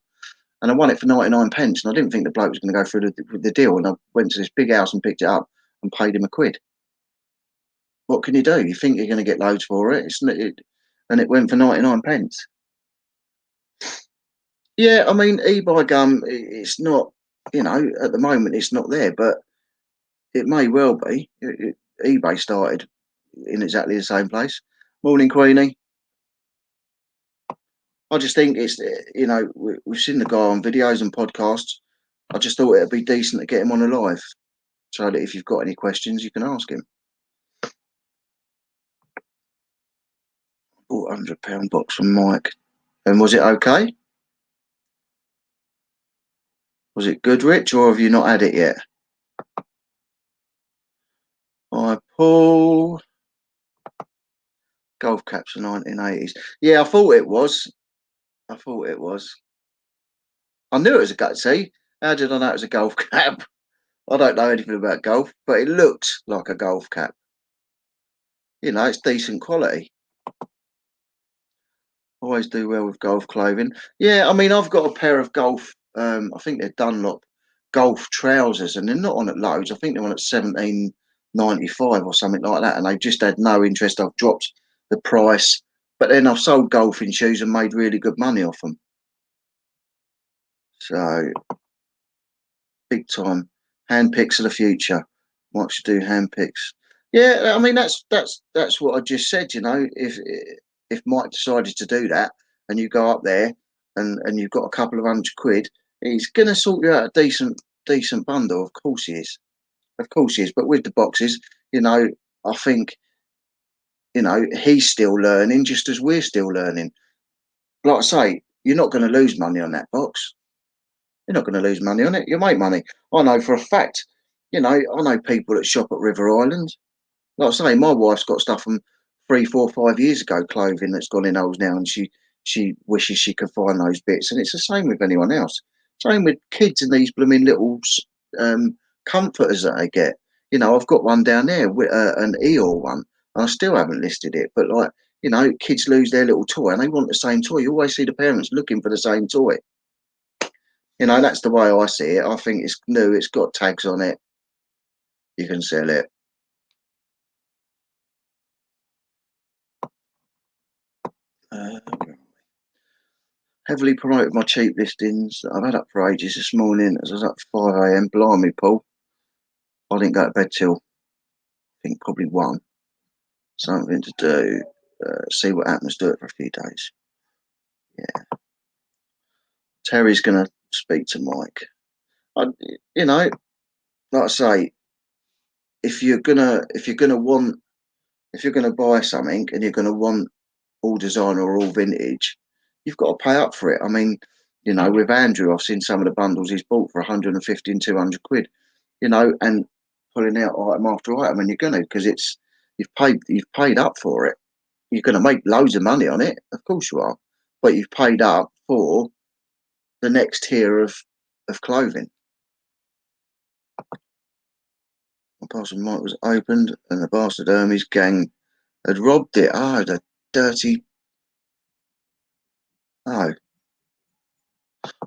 And I won it for 99 pence. And I didn't think the bloke was going to go through the deal. And I went to this big house and picked it up and paid him a quid. What can you do? You think you're going to get loads for it. And it went for 99 pence. Yeah, I mean, eBay gum, it's not, at the moment it's not there, but it may well be. eBay started in exactly the same place. Morning, Queenie. I just think we've seen the guy on videos and podcasts. I just thought it'd be decent to get him on a live so that if you've got any questions, you can ask him. Bought £100 box from Mike. And was it okay? Was it good, Rich, or have you not had it yet? I Paul. Golf caps of 1980s. Yeah, I thought it was. I thought it was. I knew it was a gut. See, how did I know it was a golf cap? I don't know anything about golf, but it looked like a golf cap. It's decent quality. Always do well with golf clothing. Yeah, I mean, I've got a pair of golf. I think they're Dunlop golf trousers, and they're not on at loads. I think they're on at 17.95 or something like that. And they've just had no interest. I've dropped the price, but then I've sold golfing shoes and made really good money off them. So big time hand picks of the future. What should do hand picks? Yeah, I mean that's what I just said. If Mike decided to do that, and you go up there, and you've got a couple of 100 quid, he's gonna sort you out a decent bundle. Of course he is. Of course he is. But with the boxes, I think he's still learning, just as we're still learning. Like I say, you're not going to lose money on that box. You're not going to lose money on it. You'll make money. I know for a fact. I know people that shop at River Island. Like I say, my wife's got stuff from 3, 4, 5 years ago, clothing that's gone in holes now, and she wishes she could find those bits. And it's the same with anyone else. Same with kids and these blooming little um, comforters that they get. I've got one down there, an Eeyore one, and I still haven't listed it. But kids lose their little toy and they want the same toy. You always see the parents looking for the same toy. That's the way I see it. I think it's new. It's got tags on it. You can sell it. Uh, Heavily promoted my cheap listings that I've had up for ages this morning as I was up 5 a.m. Blimey, Paul. I didn't go to bed till I think probably 1. Something to do. See what happens. Do it for a few days. Yeah. Terry's gonna speak to Mike. You know, like I say, if you're gonna buy something and you're gonna want all designer or all vintage, you've got to pay up for it. I mean, with Andrew, I've seen some of the bundles he's bought for 150 and 200 quid. And pulling out item after item, and you're gonna because you've paid up for it. You're gonna make loads of money on it, of course you are, but you've paid up for the next tier of clothing. The parcel Mike was opened, and the bastard Hermes gang had robbed it. Oh, the dirty. Oh,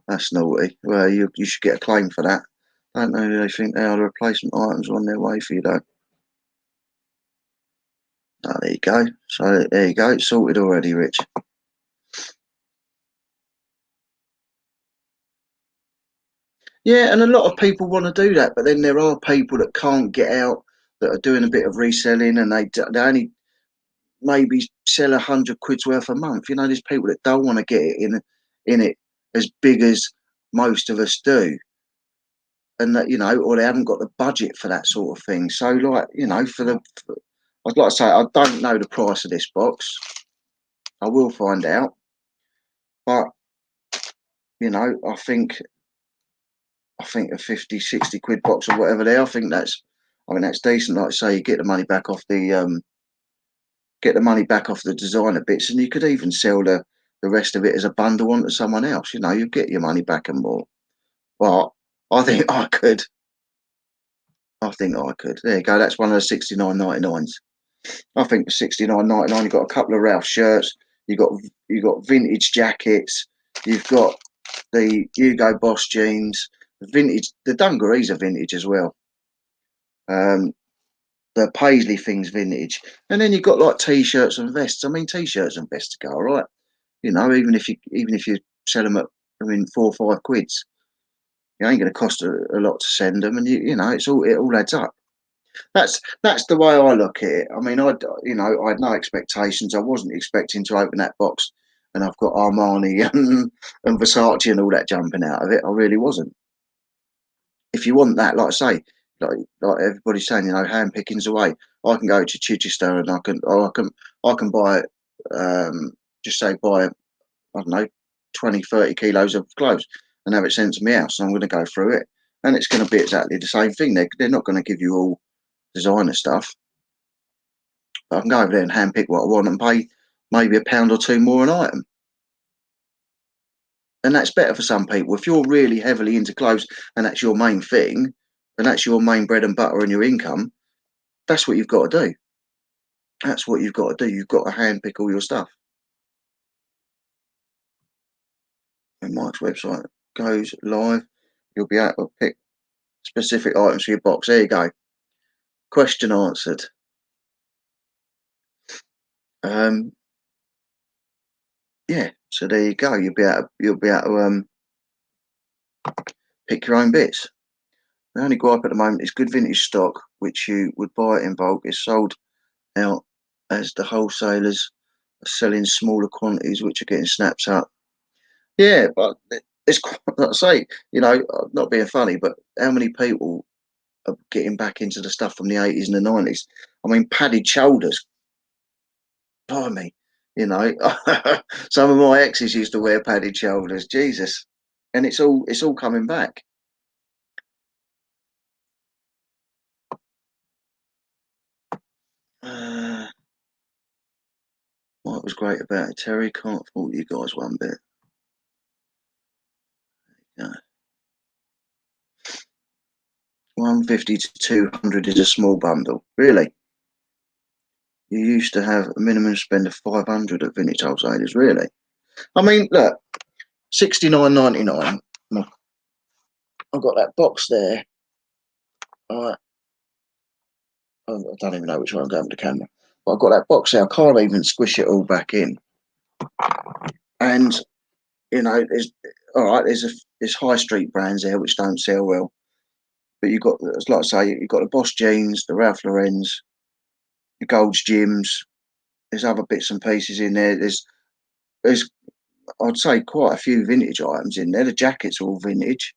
that's naughty. Well, you should get a claim for that. Don't know who they think they are. The replacement items are on their way for you, though. Oh, there you go. So there you go. It's sorted already, Rich. Yeah, and a lot of people want to do that, but then there are people that can't get out that are doing a bit of reselling, and they only maybe sell 100 quid's worth a month. There's people that don't want to get it in it as big as most of us do, and that or they haven't got the budget for that sort of thing. So, like, I'd like to say I don't know the price of this box. I will find out, but I think a 50, 60 quid box or whatever there. I think that's decent. Like I say, you get the money back off the designer bits, and you could even sell the rest of it as a bundle on to someone else. You get your money back and more. But I think I could. I think I could. There you go. That's one of the 69.99s. I think 69.99. You've got a couple of Ralph shirts. You got vintage jackets. You've got the Hugo Boss jeans. Vintage. The dungarees are vintage as well. Um, the Paisley things vintage, and then you've got like t-shirts and vests. I mean, t-shirts and vests go all right. Even if you sell them at 4 or 5 quids, it ain't going to cost a lot to send them, and it all adds up. That's the way I look at it. I mean, I had no expectations. I wasn't expecting to open that box, and I've got Armani and Versace and all that jumping out of it. I really wasn't. If you want that, like I say, like everybody's saying, hand pickings away. I can go to Chichester and I can buy, just say buy, I don't know, 20, 30 kilos of clothes and have it sent to my house. And I'm going to go through it, and it's going to be exactly the same thing. They're not going to give you all designer stuff. But I can go over there and hand pick what I want and pay maybe £1 or £2 more an item. And that's better for some people. If you're really heavily into clothes and that's your main thing, and that's your main bread and butter and your income, that's what you've got to do. That's what you've got to do. You've got to hand pick all your stuff. When Mike's website goes live, you'll be able to pick specific items for your box. There you go. Question answered. Yeah. So there you go. You'll be able to pick your own bits. The only gripe at the moment is good vintage stock, which you would buy in bulk, is sold out as the wholesalers are selling smaller quantities, which are getting snapped up. Yeah, but it's quite, like I say, not being funny, but how many people are getting back into the stuff from the 80s and the 90s? I mean, padded shoulders. Blimey, some of my exes used to wear padded shoulders. Jesus, and it's all coming back. What was great about it, Terry? Can't fault you guys one bit. Yeah. 150 to 200 is a small bundle. Really? You used to have a minimum spend of 500 at vintage wholesalers. Really? I mean, look, 69.99. I've got that box there. I don't even know which one I'm going with the camera. But I've got that box there. I can't even squish it all back in. And there's all right. There's high street brands there which don't sell well. But you've got, like I say, you've got the Boss jeans, the Ralph Lauren's, the Gold's gyms. There's other bits and pieces in there. There's I'd say quite a few vintage items in there. The jackets are all vintage.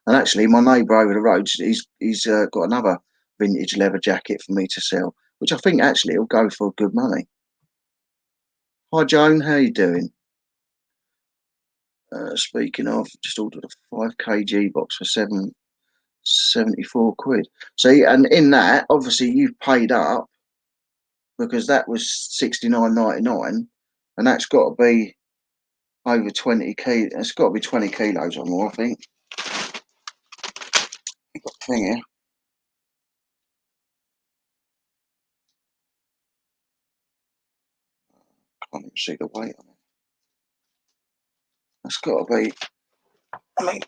And actually, my neighbour over the road, he's got another vintage leather jacket for me to sell, which I think actually will go for good money. Hi Joan, how you doing? Speaking of, just ordered a 5 kg box for 774 quid. See, and in that, obviously you've paid up because that was 69.99, and that's got to be over 20 kilos. It's got to be 20 kilos or more, I think. Thing here. Can't even see the weight on it. That's got to be. I mean,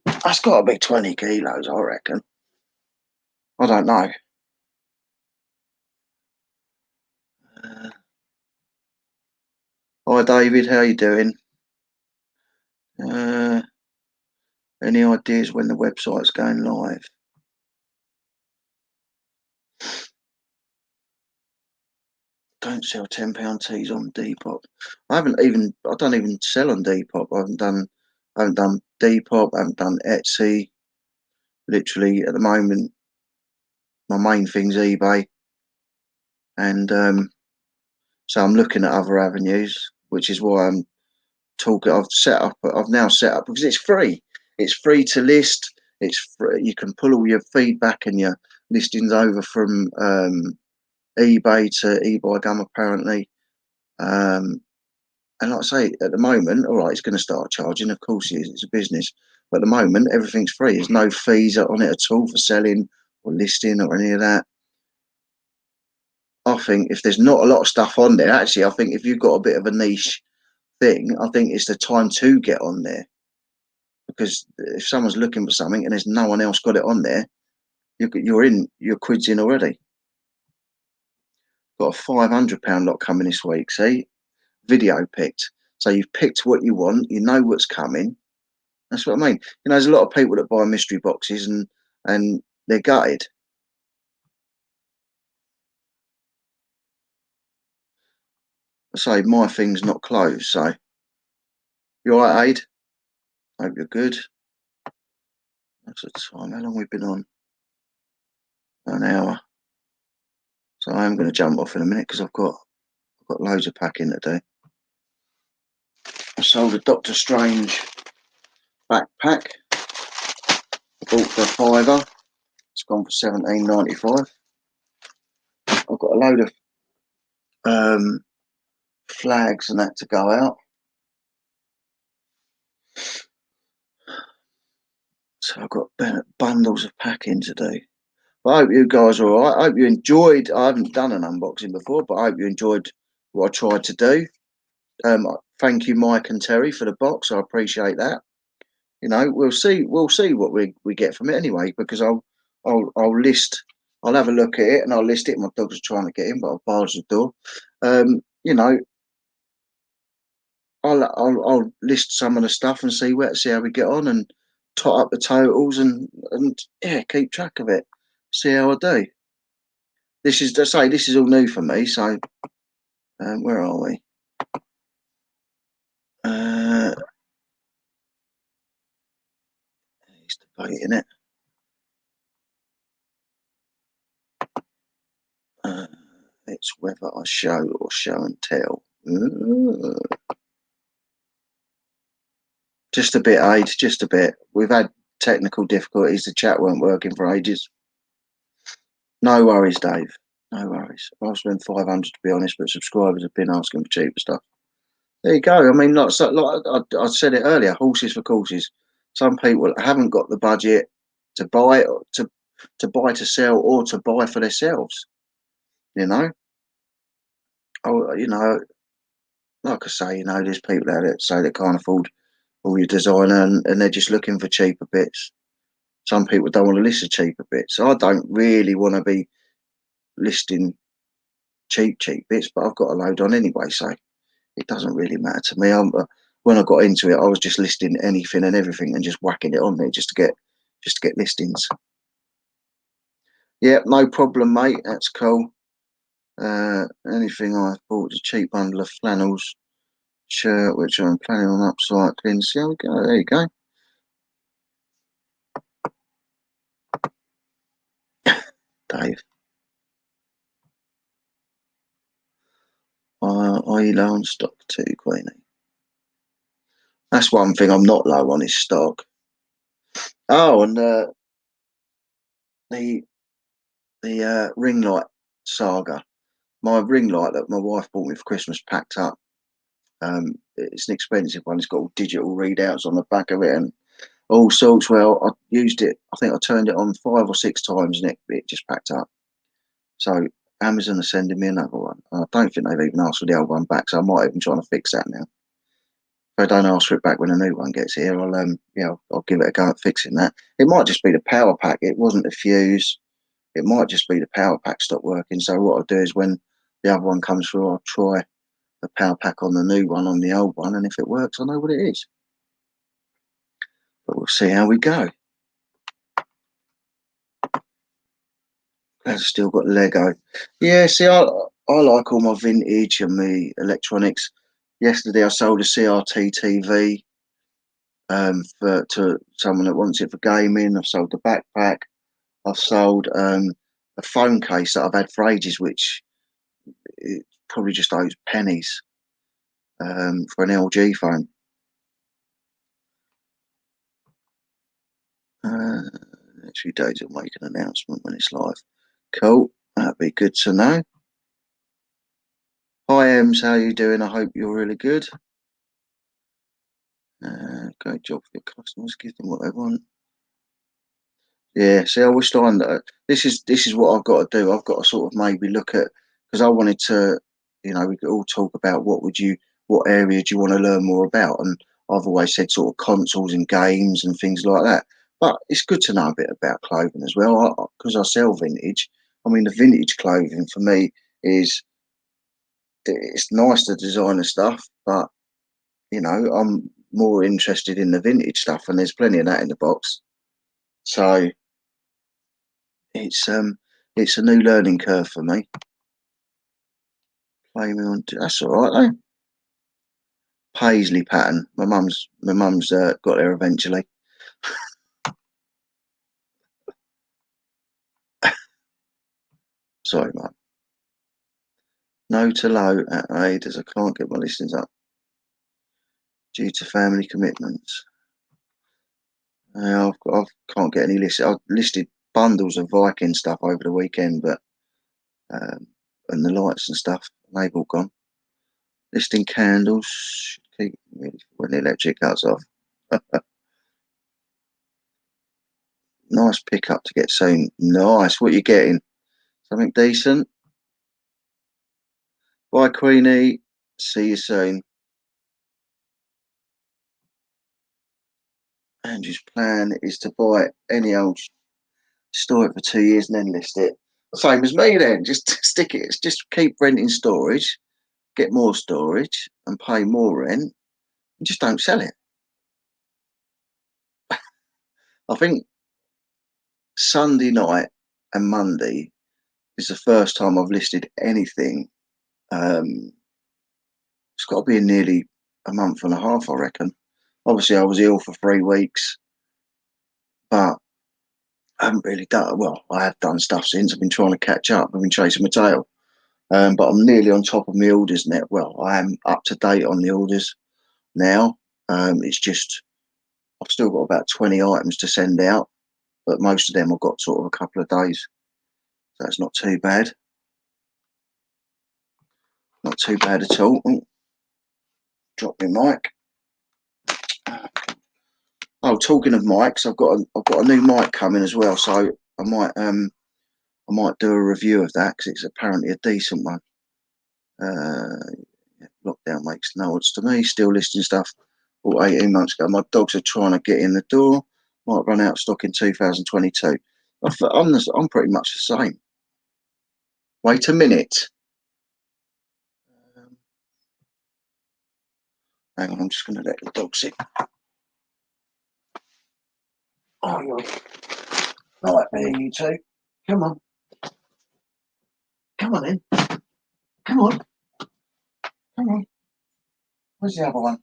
that's got to be 20 kilos, I reckon. I don't know. Uh, Hi David, how you doing? Uh, any ideas when the website's going live? Don't sell £10 teas on Depop. I don't even sell on Depop. I haven't done Depop. I haven't done Etsy. Literally at the moment, my main thing's eBay, and so I'm looking at other avenues, which is why I'm talking. I've now set up because it's free. It's free to list. It's free. You can pull all your feedback and your listings over from eBay to eBay Gum apparently. And like I say, at the moment, all right, it's going to start charging. Of course, it is. It's a business. But at the moment, everything's free. There's no fees on it at all for selling or listing or any of that. I think if there's not a lot of stuff on there, actually, I think if you've got a bit of a niche thing, I think it's the time to get on there. Because if someone's looking for something and there's no one else got it on there, your quid's in already. Got a £500 lot coming this week, see? Video picked. So you've picked what you want, you know what's coming. That's what I mean. You know, there's a lot of people that buy mystery boxes and they're gutted. I say my thing's not closed, so you all right, Aid? Hope you're good. That's the time. How long we been on? An hour. So I am going to jump off in a minute because I've got loads of packing to do. I sold a Doctor Strange backpack. I bought for £5. It's gone for £17.95. I've got a load of flags and that to go out. So I've got bundles of packing to do. I hope you guys are all right. I hope you enjoyed. I haven't done an unboxing before, but I hope you enjoyed what I tried to do. Thank you, Mike and Terry, for the box. I appreciate that. You know, we'll see. We'll see what we get from it anyway, because I'll list. I'll have a look at it and I'll list it. My dog's trying to get in, but I'll barge the door. You know, I'll list some of the stuff and see how we get on and tot up the totals and yeah, keep track of it. See how I do. This is to say this is all new for me. So where are we? He's debating it. It's whether I show or show and tell. Just a bit, Aid. Just a bit. We've had technical difficulties. The chat weren't working for ages. No worries, Dave. No worries. I'll spend 500 to be honest, but subscribers have been asking for cheaper stuff. There you go. I mean, like I said it earlier, horses for courses. Some people haven't got the budget to buy to sell or to buy for themselves. You know, like I say, there's people out there that say they can't afford all your designer and they're just looking for cheaper bits. Some people don't want to list cheaper bits. I don't really want to be listing cheap bits, but I've got a load on anyway, so it doesn't really matter to me. When I got into it, I was just listing anything and everything and just whacking it on there just to get just to get listings. Yeah, no problem, mate. That's cool. Anything I bought is a cheap bundle of flannels shirt, which I'm planning on upcycling. See how we go. There you go. Dave. Are you low on stock too, Queenie? That's one thing I'm not low on is stock. Oh, and the ring light saga. My ring light that my wife bought me for Christmas packed up. It's an expensive one. It's got all digital readouts on the back of it and all sorts. Well, I used it. I think I turned it on 5 or 6 times and it just packed up. So Amazon are sending me another one. I don't think they've even asked for the old one back. So I might even try to fix that now. If I don't ask for it back when a new one gets here, I'll give it a go at fixing that. It might just be the power pack. It wasn't the fuse. It might just be the power pack stopped working. So what I'll do is when the other one comes through, I'll try the power pack on the new one on the old one, and if it works, I know what it is. But we'll see how we go. I've still got Lego. Yeah, see, I like all my vintage and my electronics. Yesterday, I sold a CRT TV to someone that wants it for gaming. I've sold the backpack. I've sold a phone case that I've had for ages, which it probably just owes pennies for an LG phone. Next few days, I'll make an announcement when it's live. Cool, that'd be good to know. Hi, Ems, how you doing? I hope you're really good. Great job for your customers. Give them what they want. Yeah, see, I was trying to. This is what I've got to do. I've got to sort of maybe look at because I wanted to, we could all talk about what area do you want to learn more about, and I've always said sort of consoles and games and things like that. But it's good to know a bit about clothing as well, because I sell vintage. I mean, the vintage clothing for me is it's nice to design the stuff, but I'm more interested in the vintage stuff, and there's plenty of that in the box. So it's a new learning curve for me. Play me on. That's all right though. Paisley pattern. My mum's got there eventually. Sorry, mum. No to low at aid as I can't get my listings up due to family commitments. I can't get any lists. I've listed bundles of Viking stuff over the weekend, but and the lights and stuff they've all gone. Listing candles. Keep when the electric cuts off. Nice pickup to get soon. Nice. What you getting? Something decent? Bye, Queenie. See you soon. Andrew's plan is to buy any old, store it for 2 years and then list it. Same as me then. Just stick it. Just keep renting storage, get more storage and pay more rent and just don't sell it. I think Sunday night and Monday is the first time I've listed anything. It's got to be in nearly a month and a half, I reckon. Obviously, I was ill for 3 weeks, but I haven't really done well. I have done stuff since. I've been trying to catch up. I've been chasing my tail, but I'm nearly on top of my orders now. Well, I am up to date on the orders now. It's just I've still got about 20 items to send out, but most of them I've got sort of a couple of days, so it's not too bad. Not too bad at all. Ooh, drop my mic. Oh, talking of mics, I've got a new mic coming as well, so I might do a review of that because it's apparently a decent one. Lockdown makes no odds to me. Still listing stuff bought 18 months ago. My dogs are trying to get in the door. Might run out of stock in 2022. I'm pretty much the same. Wait a minute. Hang on, I'm just going to let the dogs in. Oh, you're right there, you two. Come on. Come on in. Come on. Come on. Where's the other one?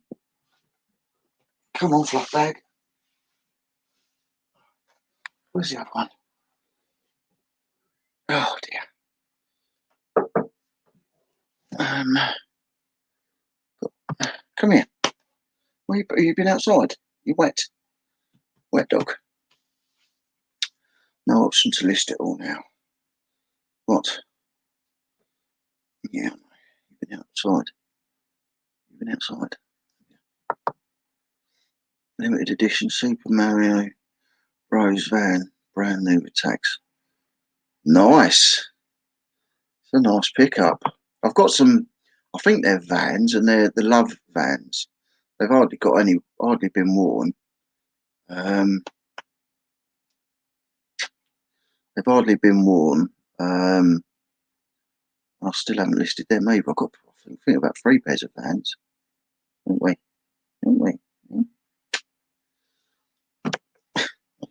Come on, fluff bag. Where's the other one? Oh dear. Come here. Where you been outside? You wet? Wet dog. No option to list it all now. What? Yeah, you've been outside. You've been outside. Limited edition Super Mario Bros van, brand new with tax. Nice. It's a nice pickup. I've got some. I think they're vans, and they're the Love vans. They've hardly been worn. They've hardly been worn. I still haven't listed them either. I've got, I think, about 3 pairs of vans, haven't we? Haven't we? You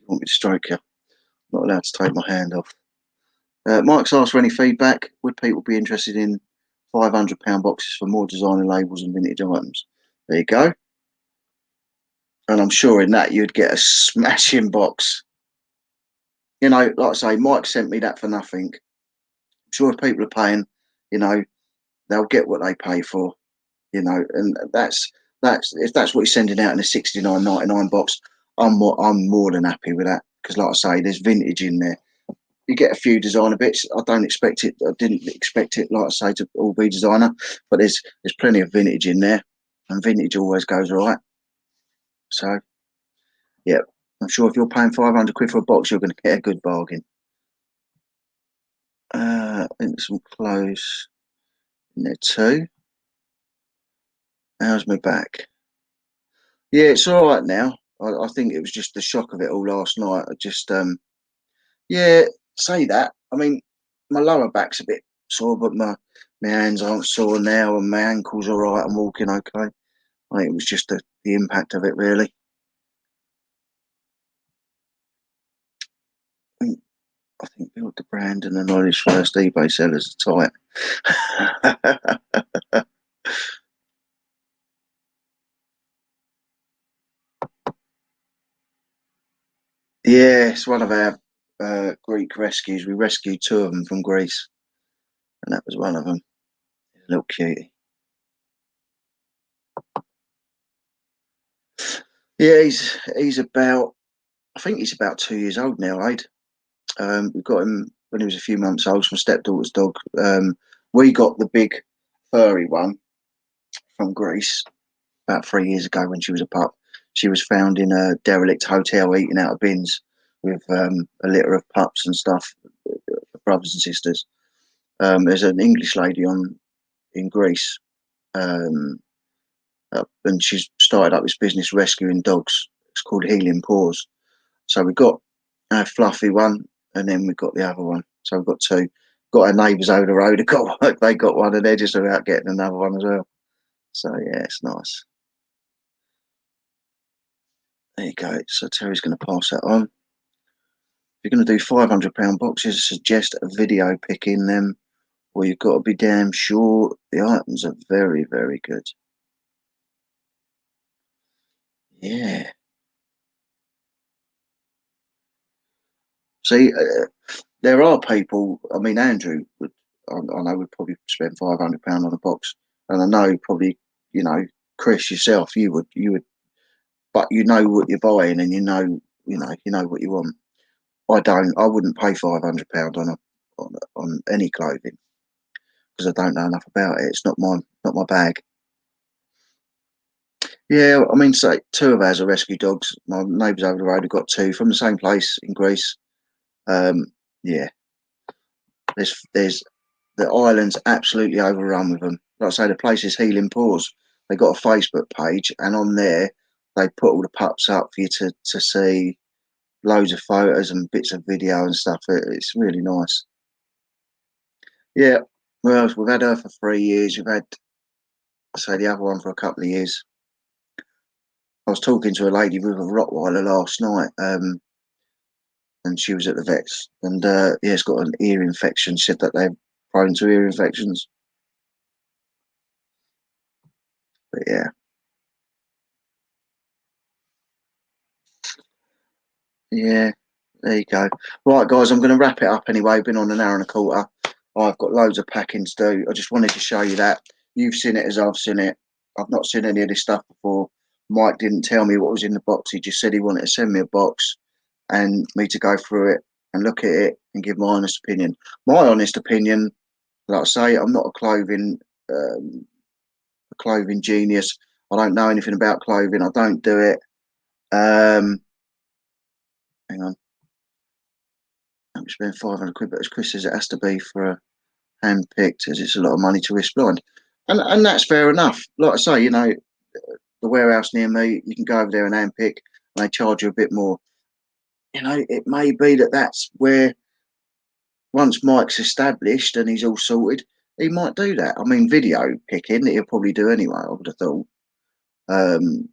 want me to stroke you? Not allowed to take my hand off. Mike's asked for any feedback. Would people be interested in £500 boxes for more designer labels and vintage items? There you go. And I'm sure in that you'd get a smashing box. You know, like I say, Mike sent me that for nothing. I'm sure if people are paying, you know, they'll get what they pay for. You know, and that's if that's what he's sending out in a £69.99 box, I'm more than happy with that, because like I say, there's vintage in there. You get a few designer bits. I didn't expect it, like I say, to all be designer, but there's plenty of vintage in there, and vintage always goes right. So yeah, I'm sure if you're paying 500 quid for a box, you're going to get a good bargain. I think some clothes in there too. How's my back? Yeah, it's all right now. I think it was just the shock of it all last night. I just yeah, say that. I mean, my lower back's a bit sore, but my hands aren't sore now, and my ankle's all right. I'm walking okay. I think it was just the impact of it, really. I think build the brand and the knowledge first. eBay sellers are tight. Yeah, it's one of our Greek rescues. We rescued 2 of them from Greece, and that was one of them. A little cutie. Yeah, he's about. I think he's about 2 years old now, Aid. We got him when he was a few months old. It's my stepdaughter's dog. We got the big furry one from Greece about 3 years ago when she was a pup. She was found in a derelict hotel eating out of bins with a litter of pups and stuff, brothers and sisters. There's an English lady in Greece, and she's started up this business rescuing dogs. It's called Healing Paws. So we got a fluffy one, and then we got the other one. So we've got 2. Got our neighbours over the road. They got one, and they're just about getting another one as well. So yeah, it's nice. There you go. So Terry's going to pass that on. If you're going to do £500 boxes, suggest a video pick in them, or you've got to be damn sure the items are very, very good. Yeah. See, there are people. I mean, Andrew would. I know would probably spend £500 on a box, and I know probably, you know, Chris yourself, you would, but you know what you're buying, and you know what you want. I don't. I wouldn't pay £500 on any clothing, because I don't know enough about it. It's not my bag. Yeah, I mean, say 2 of ours are rescue dogs. My neighbours over the road have got 2 from the same place in Greece. Um, yeah, there's the island's absolutely overrun with them. Like I say, the place is Healing Paws. They got a Facebook page, and on there they put all the pups up for you to see, loads of photos and bits of video and stuff. It's really nice. Yeah, well, we've had her for 3 years. We've had, say, the other one for a couple of years. I was talking to a lady with a Rottweiler last night. and she was at the vet's, and yeah, it's got an ear infection. Said that they're prone to ear infections. But yeah, yeah, there you go. Right, guys, I'm going to wrap it up anyway. We've been on an hour and a quarter. I've got loads of packing to do. I just wanted to show you that. You've seen it as I've seen it. I've not seen any of this stuff before. Mike didn't tell me what was in the box. He just said he wanted to send me a box and me to go through it and look at it and give my honest opinion. My honest opinion, like I say, I'm not a clothing genius. I don't know anything about clothing. I don't do it. Hang on. I'm spending 500 quid, but as Chris says, it has to be for a hand picked, as it's a lot of money to risk blind. And that's fair enough. Like I say, you know, the warehouse near me, you can go over there and hand pick, and they charge you a bit more. You know, it may be that that's where once Mike's established and he's all sorted, he might do that. I mean, video picking, he'll probably do anyway, I would have thought. Um,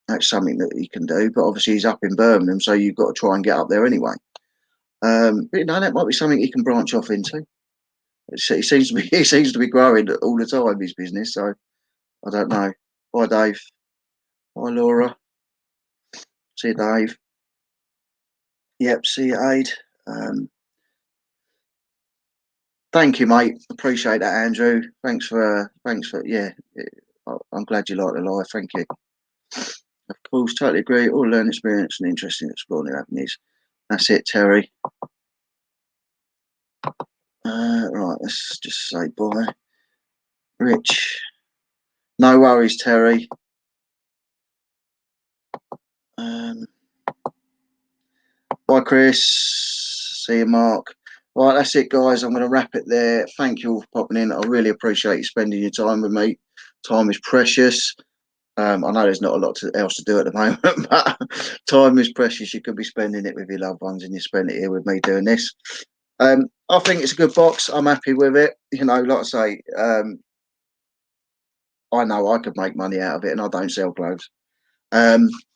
that's something that he can do, but obviously he's up in Birmingham, so you've got to try and get up there anyway. But you know, that might be something he can branch off into. He seems to be he seems to be growing all the time, his business. So I don't know. Bye, Dave. Bye, Laura. See you, Dave. Yep. See you, Aid. Thank you, mate. Appreciate that, Andrew. Thanks for yeah. I'm glad you like the live. Thank you. Of course, totally agree. All learn experience and interest in exploring new avenues. That's it, Terry. Right, let's just say bye. Rich. No worries, Terry. Bye, Chris. See you, Mark. Right, that's it, guys. I'm going to wrap it there. Thank you all for popping in. I really appreciate you spending your time with me. Time is precious. I know there's not a lot else to do at the moment, but time is precious. You could be spending it with your loved ones, and you spend it here with me doing this. I think it's a good box. I'm happy with it. You know, like I say, I know I could make money out of it, and I don't sell clothes.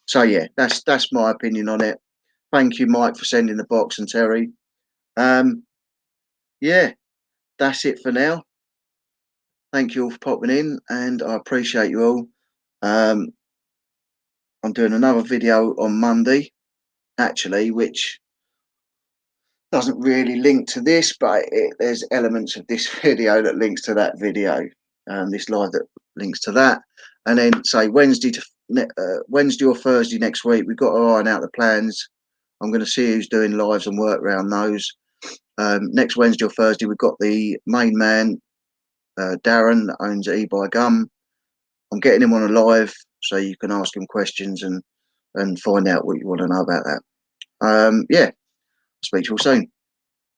So yeah, that's my opinion on it. Thank you, Mike, for sending the box, and Terry. Yeah, that's it for now. Thank you all for popping in, and I appreciate you all. I'm doing another video on Monday, actually, which doesn't really link to this, but there's elements of this video that links to that video, this live that links to that, and then say Wednesday or Thursday next week. We've got to iron out the plans. I'm going to see who's doing lives and work around those. Next Wednesday or Thursday, we've got the main man, Darren, that owns eBuy Gum. I'm getting him on a live so you can ask him questions and find out what you want to know about that. Yeah, speak to you all soon.